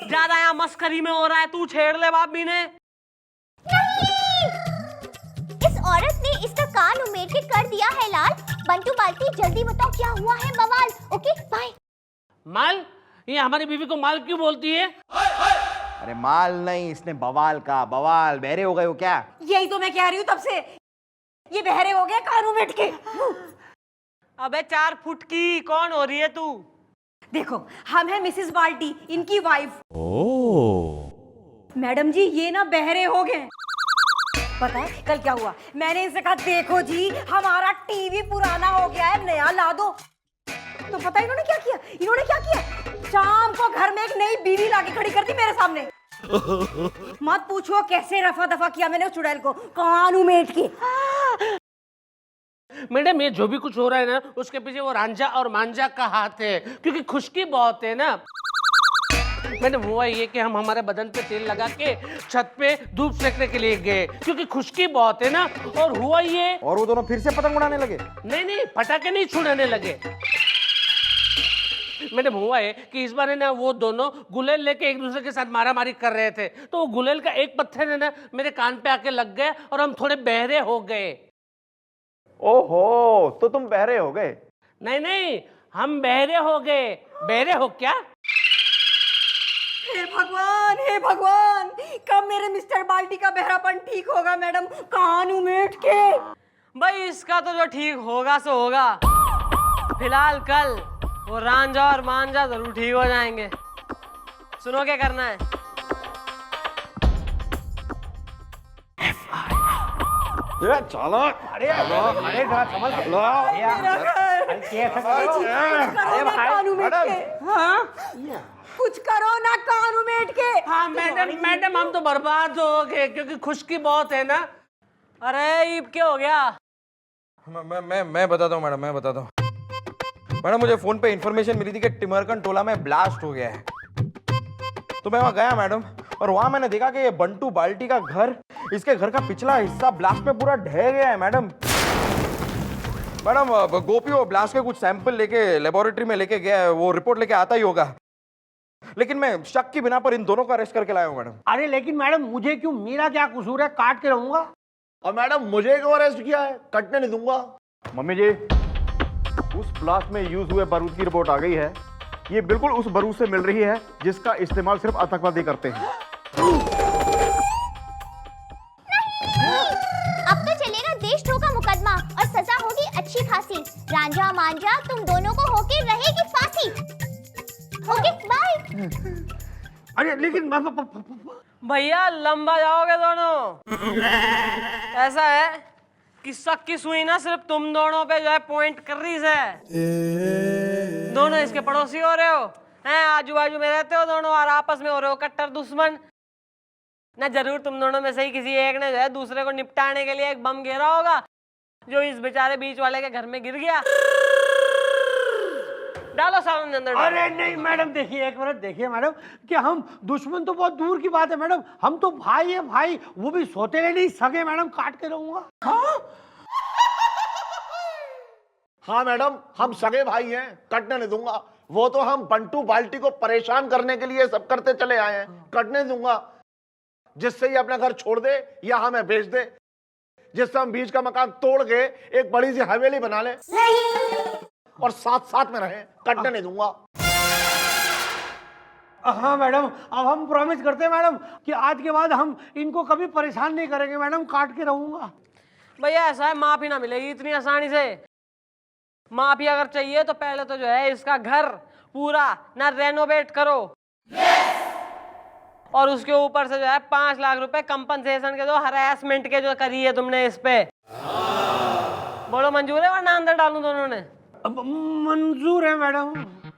ज्यादा यहाँ मस्करी में हो रहा है, तू छेड़ ले भाभी ने। इस औरत ने इसका कान उमेड़ के कर दिया है लाल। बंटू बाल्टी जल्दी बताओ क्या हुआ है बवाल। Okay bye. माल? ये हमारी बीवी को माल क्यों बोलती है? अरे माल नहीं, इसने बवाल का। बवाल बहरे हो गए हो क्या? यही तो मैं कह रही हूँ तब से, ये बहरे हो गए कान उमेड़ के। अबे 4 फुट की कौन हो रही है तू? देखो हम हैं मिसेस बाल्टी, इनकी वाइफ। मैडम जी ये ना बहरे हो गए। पता है कल क्या हुआ? मैंने इनसे कहा देखो जी हमारा टीवी पुराना हो गया है, नया ला दो। तो पता है इन्होंने क्या किया? शाम को घर में एक नई बीवी लाके खड़ी कर दी मेरे सामने। मत पूछो कैसे रफा दफा किया मैंने उस चुड़ैल को, कान उमेड़ के। मैडम ये जो भी कुछ हो रहा है ना, उसके पीछे वो रांझा और मांझा का हाथ है, क्योंकि खुशकी बहुत है ना। मैडम हुआ ये कि हम हमारे बदन पे तेल लगा के छत पे धूप सेकने के लिए गए, क्योंकि खुशकी बहुत है ना। और हुआ ये, और वो दोनों फिर से पतंग उड़ाने लगे? नहीं पटाखे नहीं छुड़ाने लगे। मैडम हुआ है कि इस बार है ना वो दोनों गुलेल लेके एक दूसरे के साथ मारामारी कर रहे थे, तो वो गुलेल का एक पत्थर है ना मेरे कान पे आके लग गए और हम थोड़े बहरे हो गए। ओहो, तो तुम बहरे हो गए? नहीं हम बहरे हो गए। बहरे हो क्या? हे भगवान कब मेरे मिस्टर बाल्टी का बहरापन ठीक होगा मैडम, कान उमेड़ के। भाई इसका तो जो ठीक होगा सो होगा, फिलहाल कल वो रांझा और मांझा जरूर ठीक हो जाएंगे। सुनो क्या करना है। चलो, अरे जरा संभल के। कैसे करो? करो ना कानू मेट के। हाँ कुछ करो ना कानू मेट के। हाँ मैडम हम तो बर्बाद हो गए क्योंकि खुशकी बहुत है ना। अरे ये क्या हो गया? मैं बताता हूँ मैडम, मैं बताता हूँ। मैडम मुझे फोन पे इंफॉर्मेशन मिली थी कि टिमरकन टोला में ब्लास्ट हो गया है, तो मैं वहां गया मैडम, और वहां मैंने देखा कि ये बंटू बाल्टी का घर, इसके घर का पिछला हिस्सा ब्लास्ट में पूरा ढह गया है मैडम। मैडम गोपी वो ब्लास्ट के कुछ सैंपल लेके लेबोरेटरी में लेके गया है, वो रिपोर्ट लेके आता ही होगा, लेकिन मैं शक की बिना पर इन दोनों को अरेस्ट करके लाया हूँ मैडम। अरे लेकिन मैडम मुझे क्यों, मेरा क्या कसूर है, काट के रहूंगा। और मैडम मुझे क्यों अरेस्ट किया है? कटने नहीं दूंगा। मम्मी जी, उस ब्लास्ट में यूज हुए बारूद की रिपोर्ट आ गई है। ये बिल्कुल उस बारूद से मिल रही है जिसका इस्तेमाल सिर्फ आतंकवादी करते हैं। अब तो चलेगा देशद्रोह का मुकदमा और सजा होगी अच्छी खासी। रांझा मांझा तुम दोनों को होके रहेगी फांसी। Okay bye. अरे लेकिन भैया लंबा जाओगे दोनों। ऐसा है कि शक की सुई ना सिर्फ तुम दोनों पे जो है पॉइंट कर रही है। दोनों इसके पड़ोसी हो रहे हो, हैं आजू बाजू में रहते हो दोनों और आपस में हो रहे हो कट्टर दुश्मन ना। जरूर तुम दोनों में से ही किसी एक ने जो है दूसरे को निपटाने के लिए एक बम घेरा होगा जो इस बेचारे बीच वाले के घर में गिर गया। डालो सावन अंदर। अरे नहीं मैडम, देखिए एक मिनट, देखिए मैडम कि हम दुश्मन तो बहुत दूर की बात है मैडम, हम तो भाई है भाई, वो भी सोते नहीं सगे मैडम, काट के रहूंगा। हाँ मैडम, हम सगे भाई हैं, कटने नहीं दूंगा। वो तो हम बंटू बाल्टी को परेशान करने के लिए सब करते चले आए हैं, कटने नहीं दूंगा। जिससे ही अपना घर छोड़ दे या हमें बेच दे, जिससे हम बीच का मकान तोड़ के एक बड़ी सी हवेली बना ले और साथ साथ में रहे, कटने नहीं दूंगा। हाँ मैडम, अब हम प्रॉमिस करते हैं मैडम कि आज के बाद हम इनको कभी परेशान नहीं करेंगे मैडम, काट के रहूंगा। भैया ऐसा है, माफी ना मिलेगी इतनी आसानी से। माफी अगर चाहिए तो पहले तो जो है इसका घर पूरा ना रेनोवेट करो और उसके ऊपर से जो है 5 लाख रुपए कंपनसेशन के जो हरासमेंट के जो करी है तुमने इस पे, बोलो मंजूर है वरना अंदर डालूं दोनों ने? मंजूर है मैडम,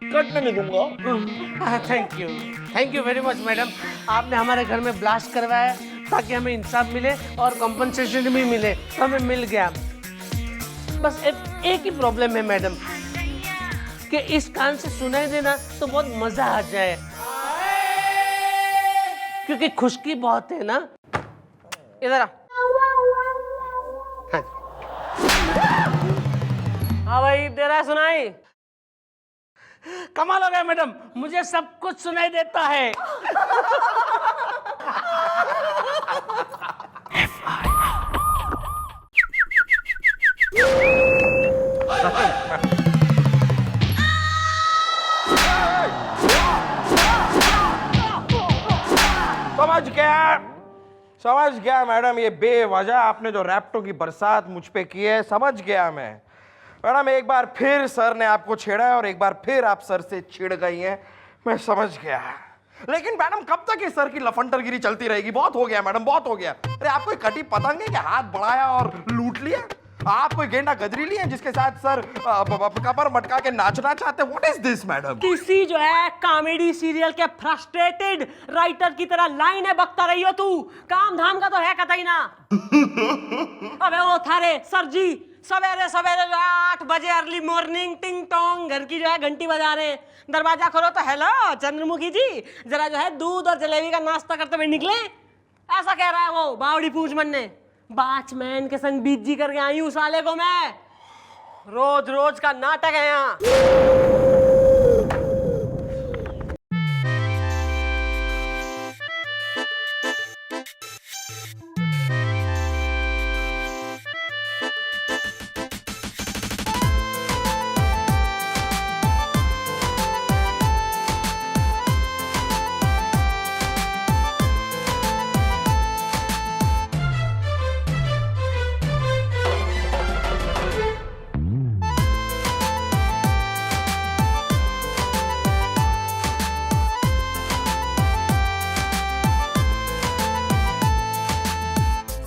कटने नहीं दूंगा। Thank you very much madam, आपने हमारे घर में ब्लास्ट करवाया ताकि हमें इंसाफ मिले और कंपनसेशन भी मिले, तो हमें मिल गया। बस एक ही प्रॉब्लम है मैडम कि इस कान से सुनाई देना तो बहुत मजा आ जाए, क्योंकि खुशकी बहुत है ना। इधर आ। हाँ भाई, दे रहा है सुनाई? कमाल हो गया मैडम, मुझे सब कुछ सुनाई देता है। समझ गया मैडम, ये बेवजह आपने जो रैप्टो की बरसात मुझ पे की है, समझ गया मैं। मैडम एक बार फिर सर ने आपको छेड़ा है और एक बार फिर आप सर से छिड़ गई हैं, मैं समझ गया। लेकिन मैडम कब तक ये सर की लफंडरगिरी चलती रहेगी? बहुत हो गया मैडम, बहुत हो गया। अरे आप कोई कटी पतंग है कि हाथ बढ़ाया और लूट लिया? आप कोई गेंडा गदरी लिए जिसके साथ सर कमर मटका के नाचना चाहते? What is this madam? किसी जो है कॉमेडी सीरियल के फ्रस्ट्रेटेड राइटर की तरह लाइनें बकता रही हो तू, काम धाम का तो है कतई ना। अबे वो थारे सर जी सवेरे सवेरे जो है 8 बजे अर्ली मॉर्निंग टिंग टोंग घर की जो है घंटी बजा रहे हैं, दरवाजा खोलो तो हेलो चंद्रमुखी जी जरा जो है दूध और जलेबी का नाश्ता करते हुए निकले, ऐसा कह रहा है वो बावड़ी पूछ मन ने। बाचमैन के संग बीजी करके आई हूँ साले को मैं, रोज रोज का नाटक है यहाँ।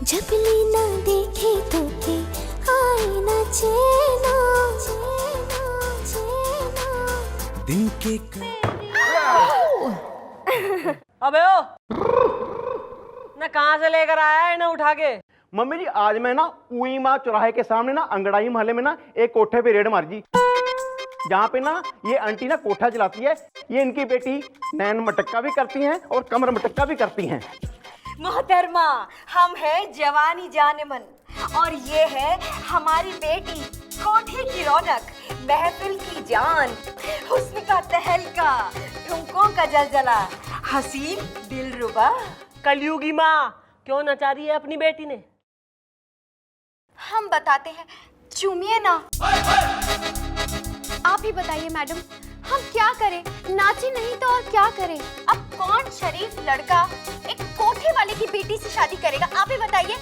जब लीना देखे तो के आए ना चैना, दिन के अबे ओ ना कहाँ से लेकर आया है ना उठा के? मम्मी जी आज मैं ना उईमा चौराहे के सामने ना अंगड़ाई मोहल्ले में ना एक कोठे पे रेड मार जी, जहाँ पे ना ये आंटी ना कोठा चलाती है। ये इनकी बेटी नैन मटक्का भी करती हैं और कमर मटक्का भी करती हैं। मोहतरमा, हम हैं जवानी जानेमन और ये है हमारी बेटी कोठी की रौनक, महफिल की जान, हुस्न का तहलका, ठुमकों का जलजला, हसीन दिलरुबा। कलयुगी माँ क्यों नचा रही है अपनी बेटी ने? हम बताते हैं, चूमिए ना। आप ही बताइए मैडम, हम क्या करें? नाचे नहीं तो और क्या करें? अब कौन शरीफ लड़का एक कोठे वाले की बेटी से शादी करेगा? आप ही बताइए।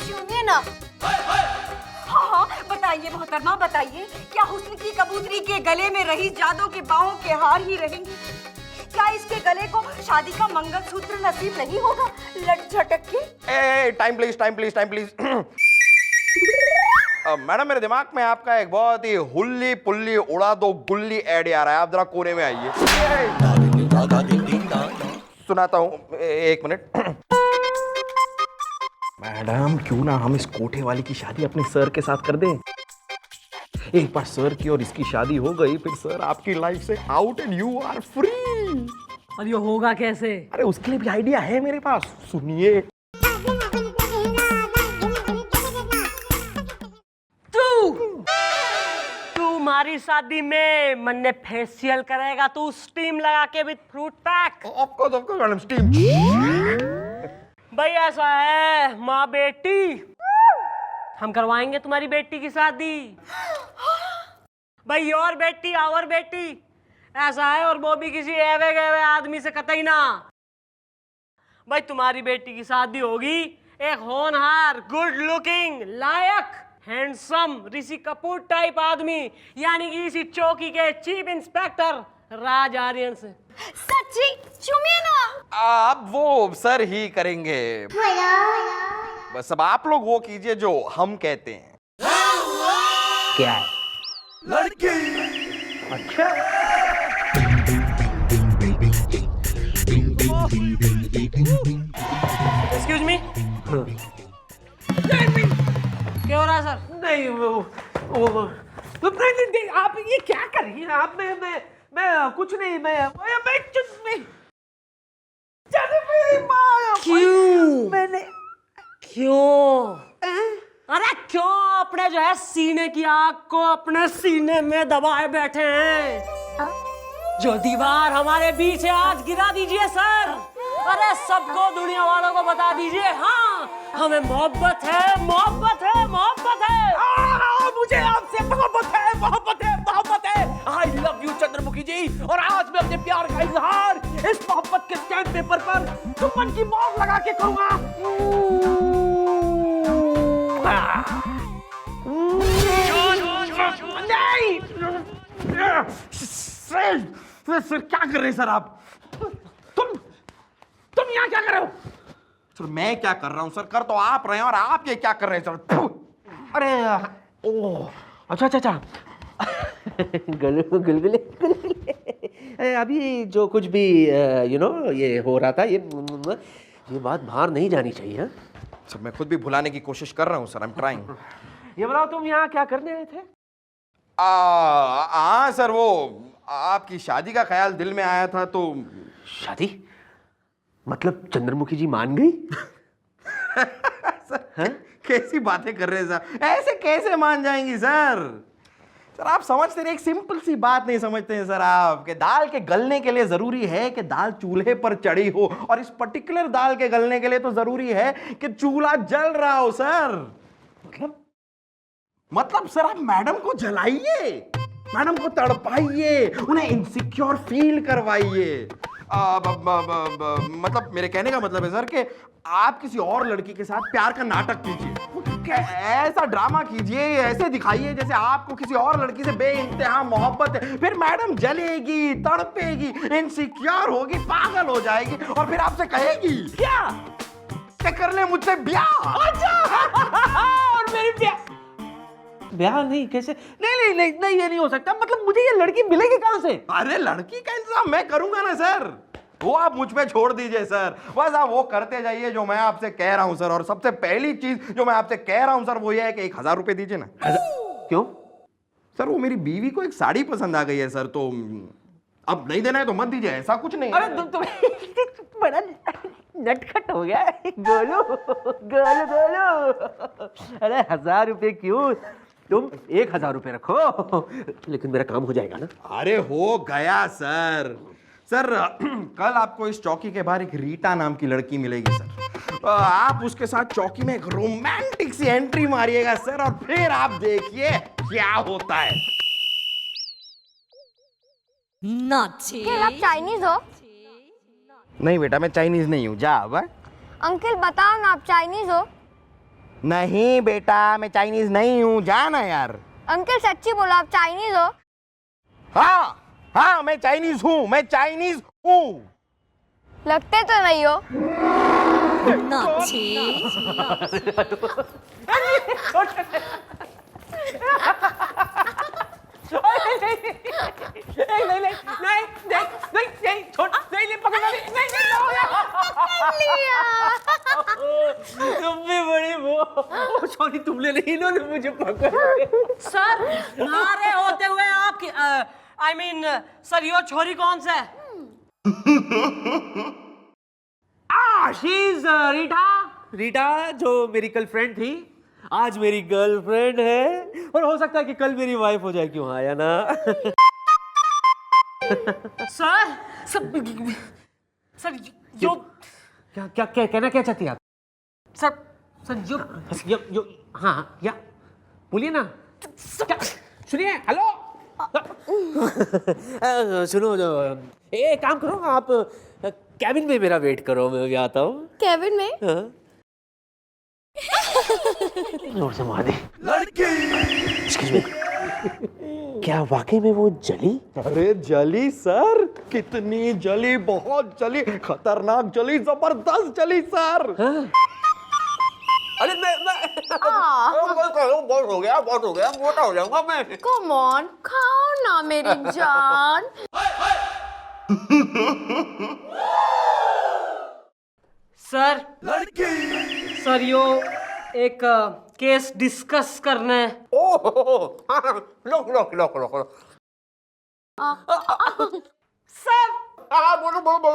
चूमिए ना। हाँ हाँ बताइए मोहतरमा, बताइए, क्या हुस्न की कबूतरी के गले में रही जादू के बाहों के हार ही रहेंगे? क्या इसके गले को शादी का मंगलसूत्र नसीब नहीं होगा लट झटक के? Time please, time please, time please. Madam मेरे दिमाग में आपका एक बहुत ही हुल्ली पुल्ली उड़ा दो गुल्ली ऐड आ रहा है, आप जरा कोने में आइए। सुनाता हूँ, एक मिनट। मैडम क्यों ना हम इस कोठे वाली की शादी अपने सर के साथ कर दें? एक बार सर की और इसकी शादी हो गई, फिर सर आपकी लाइफ से out and you are free. और ये होगा कैसे? अरे उसके लिए भी आइडिया है मेरे पास, सुनिए। तू हमारी शादी में मन्ने फेशियल करेगा, तू स्टीम लगा के with fruit pack. Of course madam, steam. भाई ऐसा है माँ बेटी, हम करवाएंगे तुम्हारी बेटी की शादी। भाई और बेटी और बेटी ऐसा है, और वो भी किसी एवे गए आदमी से कतई ना। भाई तुम्हारी बेटी की शादी होगी एक होनहार, गुड लुकिंग, लायक, हैंडसम, ऋषि कपूर टाइप आदमी, यानी कि इसी चौकी के चीफ इंस्पेक्टर राज आर्यन से। सच्ची? चूमिए ना। आप वो सर ही करेंगे, बस अब आप लोग वो कीजिए जो हम कहते हैं। क्या है? लड़की। अच्छा एक्सक्यूज मी, क्या हो रहा है सर? नहीं नहीं, आप ये क्या कर रही हैं आप? मैं कुछ नहीं, मैं क्यों? मैंने क्यों? अरे क्यों अपने जो है सीने की आग को अपने सीने में दबाए बैठे हैं? जो दीवार हमारे बीच है आज गिरा दीजिए सर। अरे सबको, दुनिया वालों को बता दीजिए, हाँ हमें मोहब्बत है, मोहब्बत है, मोहब्बत है। मुझे आपसे मोहब्बत है, मोहब्बत है, मोहब्बत है। आई लव यू चंद्रमुखी जी, और आज मैं अपने प्यार का इजहार इस मोहब्बत के स्टैम्प पेपर पर चुम्बन की मोहर लगा के करूंगा। सर क्या कर रहे हैं सर आप? तुम यहाँ क्या कर रहे हो? सर मैं क्या कर रहा हूँ सर? कर तो आप रहे हैं, और आप ये क्या कर रहे हैं सर? अरे ओ अच्छा गुलगुले अभी जो कुछ भी ये हो रहा था, ये बात बाहर नहीं जानी चाहिए। हाँ? सर मैं खुद भी भुलाने की कोशिश कर रहा हूँ सर, आई एम ट्राइंग। ये बताओ तुम यहाँ क्या करने आए थे? हाँ सर, वो आपकी शादी का ख्याल दिल में आया था तो। शादी? मतलब चंद्रमुखी जी मान गई? सर कैसी बातें कर रहे हैं सर? ऐसे कैसे मान जाएंगी सर? सर आप समझते नहीं, एक सिंपल सी बात नहीं समझते हैं सर आप, कि दाल के गलने के लिए जरूरी है कि दाल चूल्हे पर चढ़ी हो, और इस पर्टिकुलर दाल के गलने के लिए तो जरूरी है कि चूल्हा जल रहा हो सर। मतलब सर आप मैडम को जलाइए, मैडम को तड़पाइए, उन्हें इनसिक्योर फील करवाइए। मतलब मेरे कहने का मतलब है सर कि आप किसी और लड़की के साथ प्यार का नाटक कीजिए, ऐसा ड्रामा कीजिए, ऐसे दिखाइए जैसे आपको किसी और लड़की से बेइंतहा मोहब्बत है। फिर मैडम जलेगी, तड़पेगी, इनसिक्योर होगी, पागल हो जाएगी, और फिर आपसे कहेगी क्या कर ले मुझसे ब्याह। और मेरी ब्याह नहीं, कैसे? नहीं, ये नहीं हो सकता। मतलब मुझे ये लड़की मिलेगी कहाँ से? अरे लड़की का इंतजाम मैं करूंगा ना सर, वो आप मुझ पे छोड़ दीजिए सर। बस आप वो करते जाइए जो मैं आपसे कह रहा हूं सर। और सबसे पहली चीज जो मैं आपसे कह रहा हूं सर वो ये है कि 1000 रुपए दीजिए ना। क्यों? सर वो मेरी बीवी को एक साड़ी पसंद आ गई है सर, तो अब नहीं देना है तो मत दीजिए, ऐसा कुछ नहीं अरे है। तुम बड़ा नटखट हो गया है। गोलू गोलू गोलू, अरे 1000 रुपए क्यों, तुम 1000 रुपए रखो, लेकिन मेरा काम हो जाएगा ना? अरे हो गया सर। सर कल आपको इस चौकी के बाहर एक रीटा नाम की लड़की मिलेगी सर। आप उसके साथ चौकी में एक रोमांटिक सी एंट्री मारिएगा सर, और फिर आप देखिए क्या होता है। अंकल आप चाइनीज हो? नहीं बेटा मैं चाइनीज नहीं हूँ, जा अब। अंकल बताओ ना, आप चाइनीज हो? नहीं बेटा मैं चाइनीज नहीं हूँ, जा ना यार। अंकल सच्ची बोलो, आप चाइनीज हो? हाँ हाँ मैं चाइनीज हूँ, मैं चाइनीज हूँ। लगते तो नहीं हो। तुम भी बड़ी वो सॉरी, तुमने नहीं, इन्होंने मुझे पकड़। सर मारे होते हुए आपकी आई मीन सर यो छोरी कौन सा है? She is Rita. रीटा जो मेरी कल फ्रेंड थी, आज मेरी गर्लफ्रेंड है, और हो सकता है कि कल मेरी वाइफ हो जाए। क्यों आया ना? सर सर यो क्या क्या क्या कहना क्या चाहती है आप? सर सर यो हाँ या बोलिए ना। क्या सुनिए, हेलो। सुनो, एक काम करो, आप कैबिन में मेरा वेट करो, मैं भी आता हूँ। केविन में? जोर से मार दी। Excuse me. क्या वाकई में वो जली? अरे जली सर, कितनी जली, बहुत जली, खतरनाक जली, जबरदस्त जली सर। अरे मैं बहुत हो गया, मोटा हो जाऊंगा मैं। कम ऑन, खाओ ना मेरी जान। सर सर यो एक केस डिस्कस करना है। लो। सर बोलो।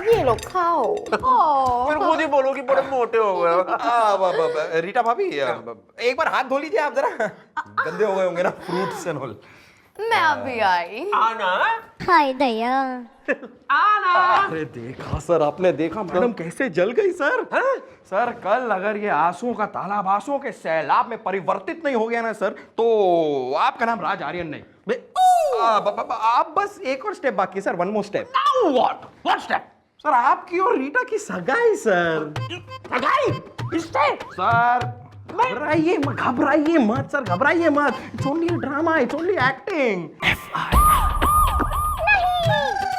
ये लो खाओ। फिर खुद ही बोलो कि बड़े मोटे हो गए। रीटा भाभी एक बार हाथ धो लीजिए आप जरा, गंदे हो गए होंगे ना फ्रूट्स एंड ऑल। मैं अभी आई। आना। हाय दया। आना। अरे देखा सर, आपने देखा मैडम कैसे जल गई सर। सर कल अगर ये आंसुओं का तालाब आंसुओं के सैलाब में परिवर्तित नहीं हो गया ना सर, तो आपका नाम राज आर्यन नहीं। आप बस एक और स्टेप बाकी sir, one more step. What step? Sir आपकी और रीटा की सगाई सर। सगाई? इससे? सर घबराइए मत सर, घबराइए मत। It's only drama, it's only acting.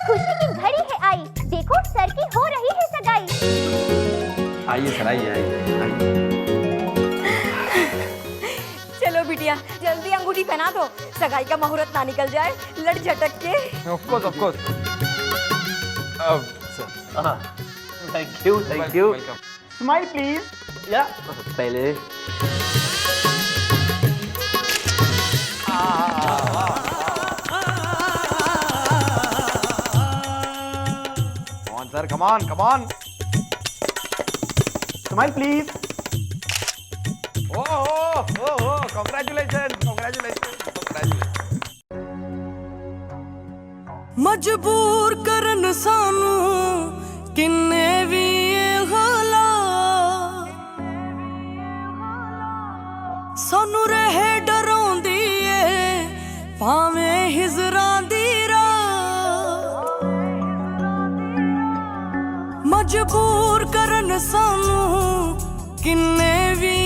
खुशी की घड़ी है आई, देखो सर की हो रही है सगाई। आइए सर, आइए। चलो बिटिया जल्दी अंगूठी पहना दो, सगाई का मुहूर्त ना निकल जाए लड़ झटक के। Of course. Thank you. Smile please. या पहले sir come on. Smile please. Oh congratulation. मजबूर करन सानू किन्ने भी होला, सानू रहे डराउंदी ए भावें हिजरां दी रात। मजबूर करन सानू किन्ने भी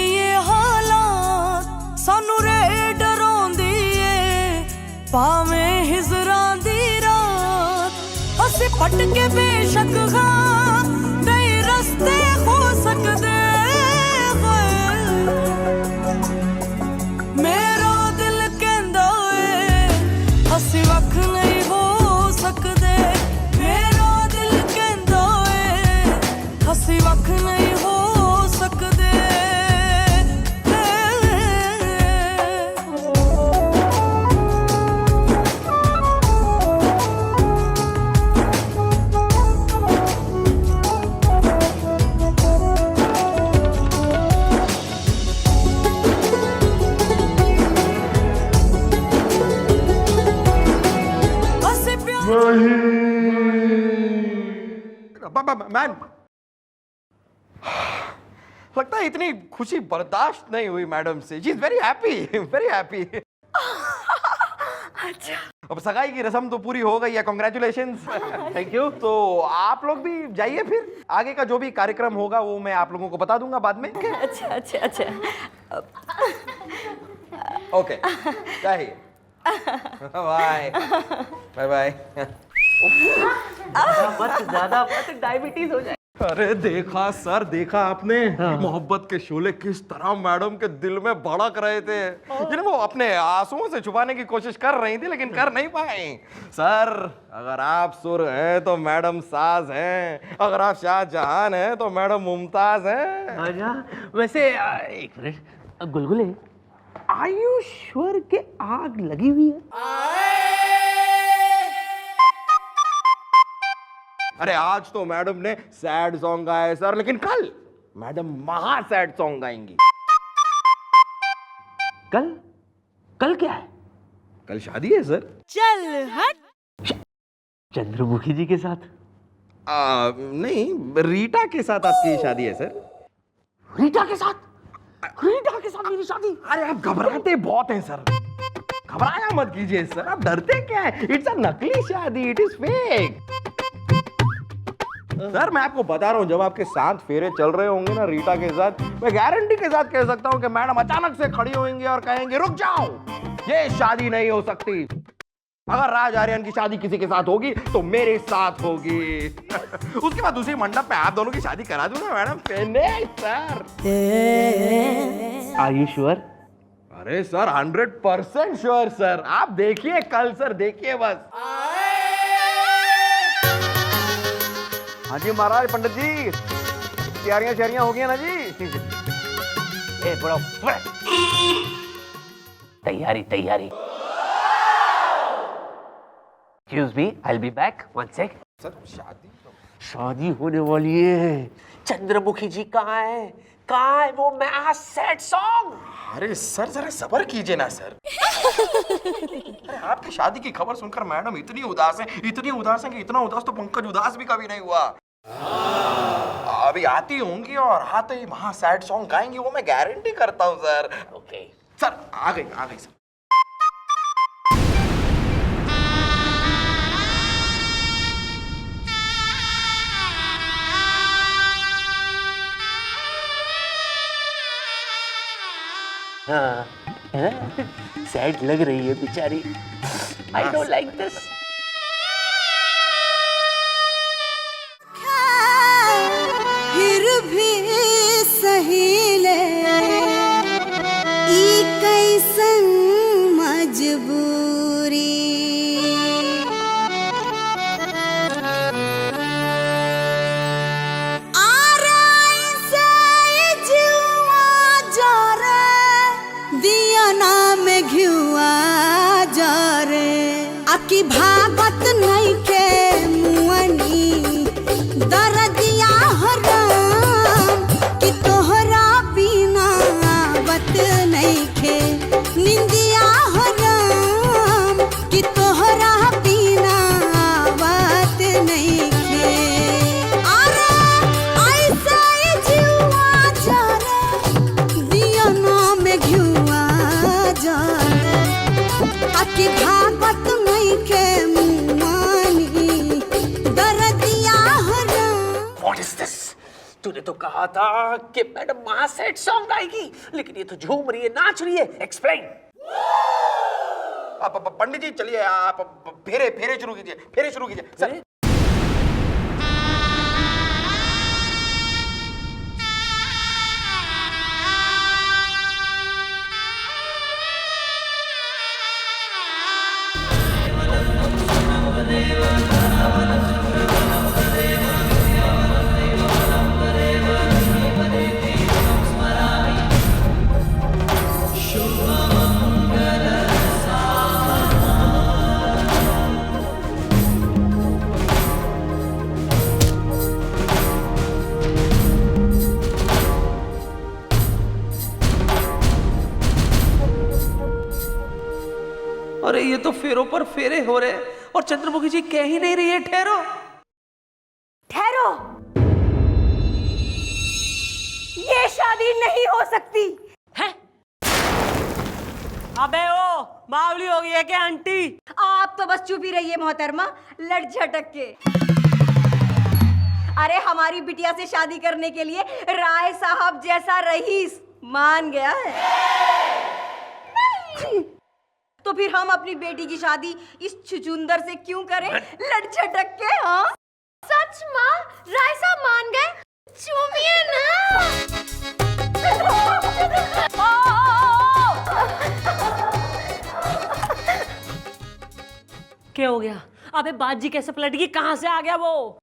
हालात, सानू रहे डराउंदी ए भावें हिजरां दी रात। असी भटके बेशक हाँ, कई रस्ते हो सकदे हैं, मैन, लगता है इतनी खुशी बर्दाश्त नहीं हुई मैडम से। She is very happy, very happy. अच्छा, अब सगाई की रस्म तो पूरी हो गई है, कॉन्ग्रेचुलेशंस। Thank you. तो आप लोग भी जाइए, फिर आगे का जो भी कार्यक्रम होगा वो मैं आप लोगों को बता दूंगा बाद में। अच्छा, अच्छा, अच्छा। ओके, जाइए। Bye bye bye. ज्यादा मत, डायबिटीज हो जाए। अरे देखा सर, देखा आपने मोहब्बत के शोले किस तरह मैडम के दिल में भड़क रहे थे, जिन्हें वो अपने आंसुओं से छुपाने की कोशिश कर रही थी लेकिन कर नहीं पाई। सर, अगर आप सुर हैं तो मैडम साज हैं, अगर आप शाहजहान हैं तो मैडम मुमताज हैं। आजा। वैसे एक minute, gulgule, are you sure के आग लगी हुई है? अरे आज तो मैडम ने सैड सॉन्ग गाए सर, लेकिन कल मैडम महा सैड सॉन्ग गाएंगी। कल? कल क्या है? कल शादी है सर। चल हट। चंद्रमुखी जी के साथ? नहीं, रीटा के साथ आपकी शादी है सर। रीटा के साथ? रीटा के साथ मेरी शादी? अरे आप घबराते बहुत हैं सर, घबराया मत कीजिए सर, आप डरते क्या है? इट्स अ नकली शादी, इट इज फेक। सर मैं आपको बता रहा हूँ, जब आपके 7 फेरे चल रहे होंगे ना रीटा के साथ, मैं गारंटी के साथ कह सकता हूँ कि मैडम अचानक से खड़ी होंगी और कहेंगे रुक जाओ, ये शादी नहीं हो सकती। अगर राज आर्यन की शादी किसी के साथ होगी तो मेरे साथ होगी। उसके बाद उसी मंडप पे आप दोनों की शादी करा दूंगा madam. Sir are you sure? अरे सर 100% श्योर सर, आप देखिए कल सर, देखिए बस। हाँ जी महाराज, पंडित जी तैयारियां शैरियां हो गई ना जी? ए बड़ो, तैयारी तैयारी। Excuse me, I'll be back. One sec. Sir शादी शादी होने वाली है। चंद्रमुखी जी कहाँ है? कहाँ है वो महा सैड सॉन्ग? अरे सर जरा सब्र कीजिए ना सर। अरे आपकी शादी की खबर सुनकर मैडम इतनी उदास है, इतनी उदास है कि इतना उदास तो पंकज उदास भी कभी नहीं हुआ। अभी आती होंगी और आते ही वहां सैड सॉन्ग गाएंगी, वो मैं गारंटी करता हूँ सर। ओके सर आ गई सर। सैड लग रही है बेचारी। I don't like this. फिर भी सहीले ई कैसन मजबूरी, की भागत नहीं के मुअनी दरदिया हराम, कि तोहरा बिना आवत नहीं के निंदिया हराम, कि तोहरा बिना आवत नहीं के। अरे ऐसे जुआ जरे दिया नाम घुआ जरे, आकी भागत के मुआनी दरदिया हराम। What is this? तूने तो कहा था कि मैडम महा सैड सॉन्ग गाएगी, लेकिन ये तो झूम रही है, नाच रही है। एक्सप्लेन। पंडित जी चलिए, आप फेरे शुरू कीजिए सर। अरे ये तो फेरों पर फेरे हो रहे हैं और चंद्रमुखी जी कह ही नहीं रही है ठहरो। ठहरो, ये शादी नहीं हो सकती है। अबे ओ बावली हो गई है क्या आंटी? आप तो बस चुप ही रहिए मोहतरमा, लट झटक के। अरे हमारी बिटिया से शादी करने के लिए राय साहब जैसा रईस मान गया है। नहीं। तो फिर हम अपनी बेटी की शादी इस छुचुंदर से क्यों करें, लट झटक के? हाँ सच माँ, राय साहब मान गए? चूमिए ना। क्या हो गया? अबे बाजी कैसे पलट गई? कहाँ से आ गया वो?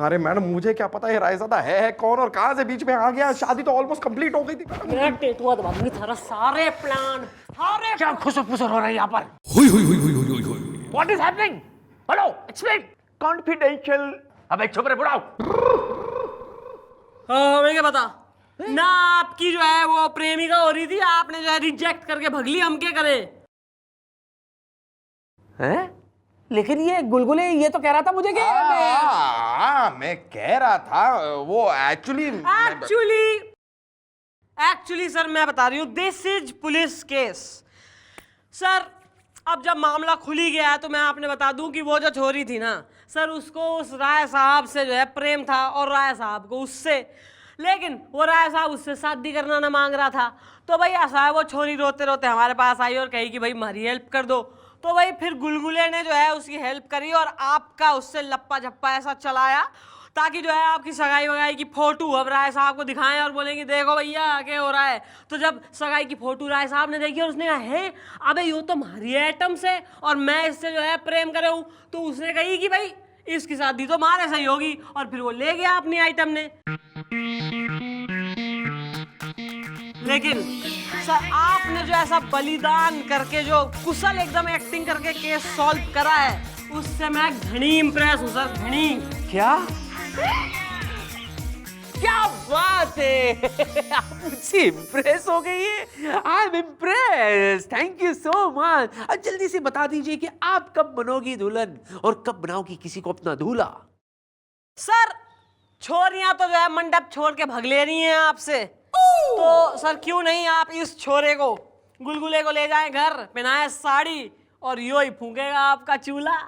अरे मैडम मुझे क्या पता है रायज़ादा है कौन और कहां से बीच में आ गया। शादी तो ऑलमोस्ट कंप्लीट हो गई थी। मेरा टेटुआ दबा दूंगी थारा सारे प्लान, सारे। क्या खुसर फुसर हो रहा है यहाँ पर? What is happening? Hello, explain. Confidential. अबे चुप रहे बुढ़ाओ। हमें क्या पता ना, आपकी जो है वो प्रेमिका हो रही थी, आपने जो है रिजेक्ट करके भगली, हम क्या करें? हैं? लेकिन ये गुलगुले ये तो कह रहा था मुझे कि मैं कह रहा था वो एक्चुअली सर मैं बता रही हूँ, this is police case sir. अब जब मामला खुल ही गया है तो मैं आपने बता दूं कि वो जो छोरी थी ना सर, उसको उस राय साहब से जो है प्रेम था और राय साहब को उससे, लेकिन वो राय साहब उससे शादी करना ना मांग रहा था। तो भाई ऐसा है, वो छोरी रोते रोते हमारे पास आई और कही कि भाई हमारी हेल्प कर दो। तो भाई फिर गुलगुले ने जो है उसकी हेल्प करी और आपका उससे लप्पा झप्पा ऐसा चलाया ताकि जो है आपकी सगाई वगाई की फोटो अब राय साहब को दिखाएं और बोलेंगे देखो भैया क्या हो रहा है। तो जब सगाई की फोटो राय साहब ने देखी और उसने कहा है अबे ये तो हमारी आइटम्स है और मैं इससे जो है प्रेम कर रहा हूँ, तो उसने कही कि भाई इसकी शादी तो हमारे सही होगी और फिर वो ले गया अपनी आइटम ने। लेकिन सर आपने जो ऐसा बलिदान करके जो कुशल एकदम एक्टिंग करके केस सॉल्व करा है, उससे मैं घनी इंप्रेस हूँ सर, घनी। क्या क्या बात है आप मुझसे इम्प्रेस हो गई है। I am impress, thank you so much. अब जल्दी से बता दीजिए कि आप कब बनोगी दुल्हन और कब बनाओगी किसी को अपना दूल्हा। सर छोरियां तो जो है मंडप छोड़ के भग ले रही हैं आपसे, तो सर क्यों नहीं आप इस छोरे को गुलगुले को ले जाएं घर, पहनाए साड़ी और यो ही फूकेगा आपका चूल्हा।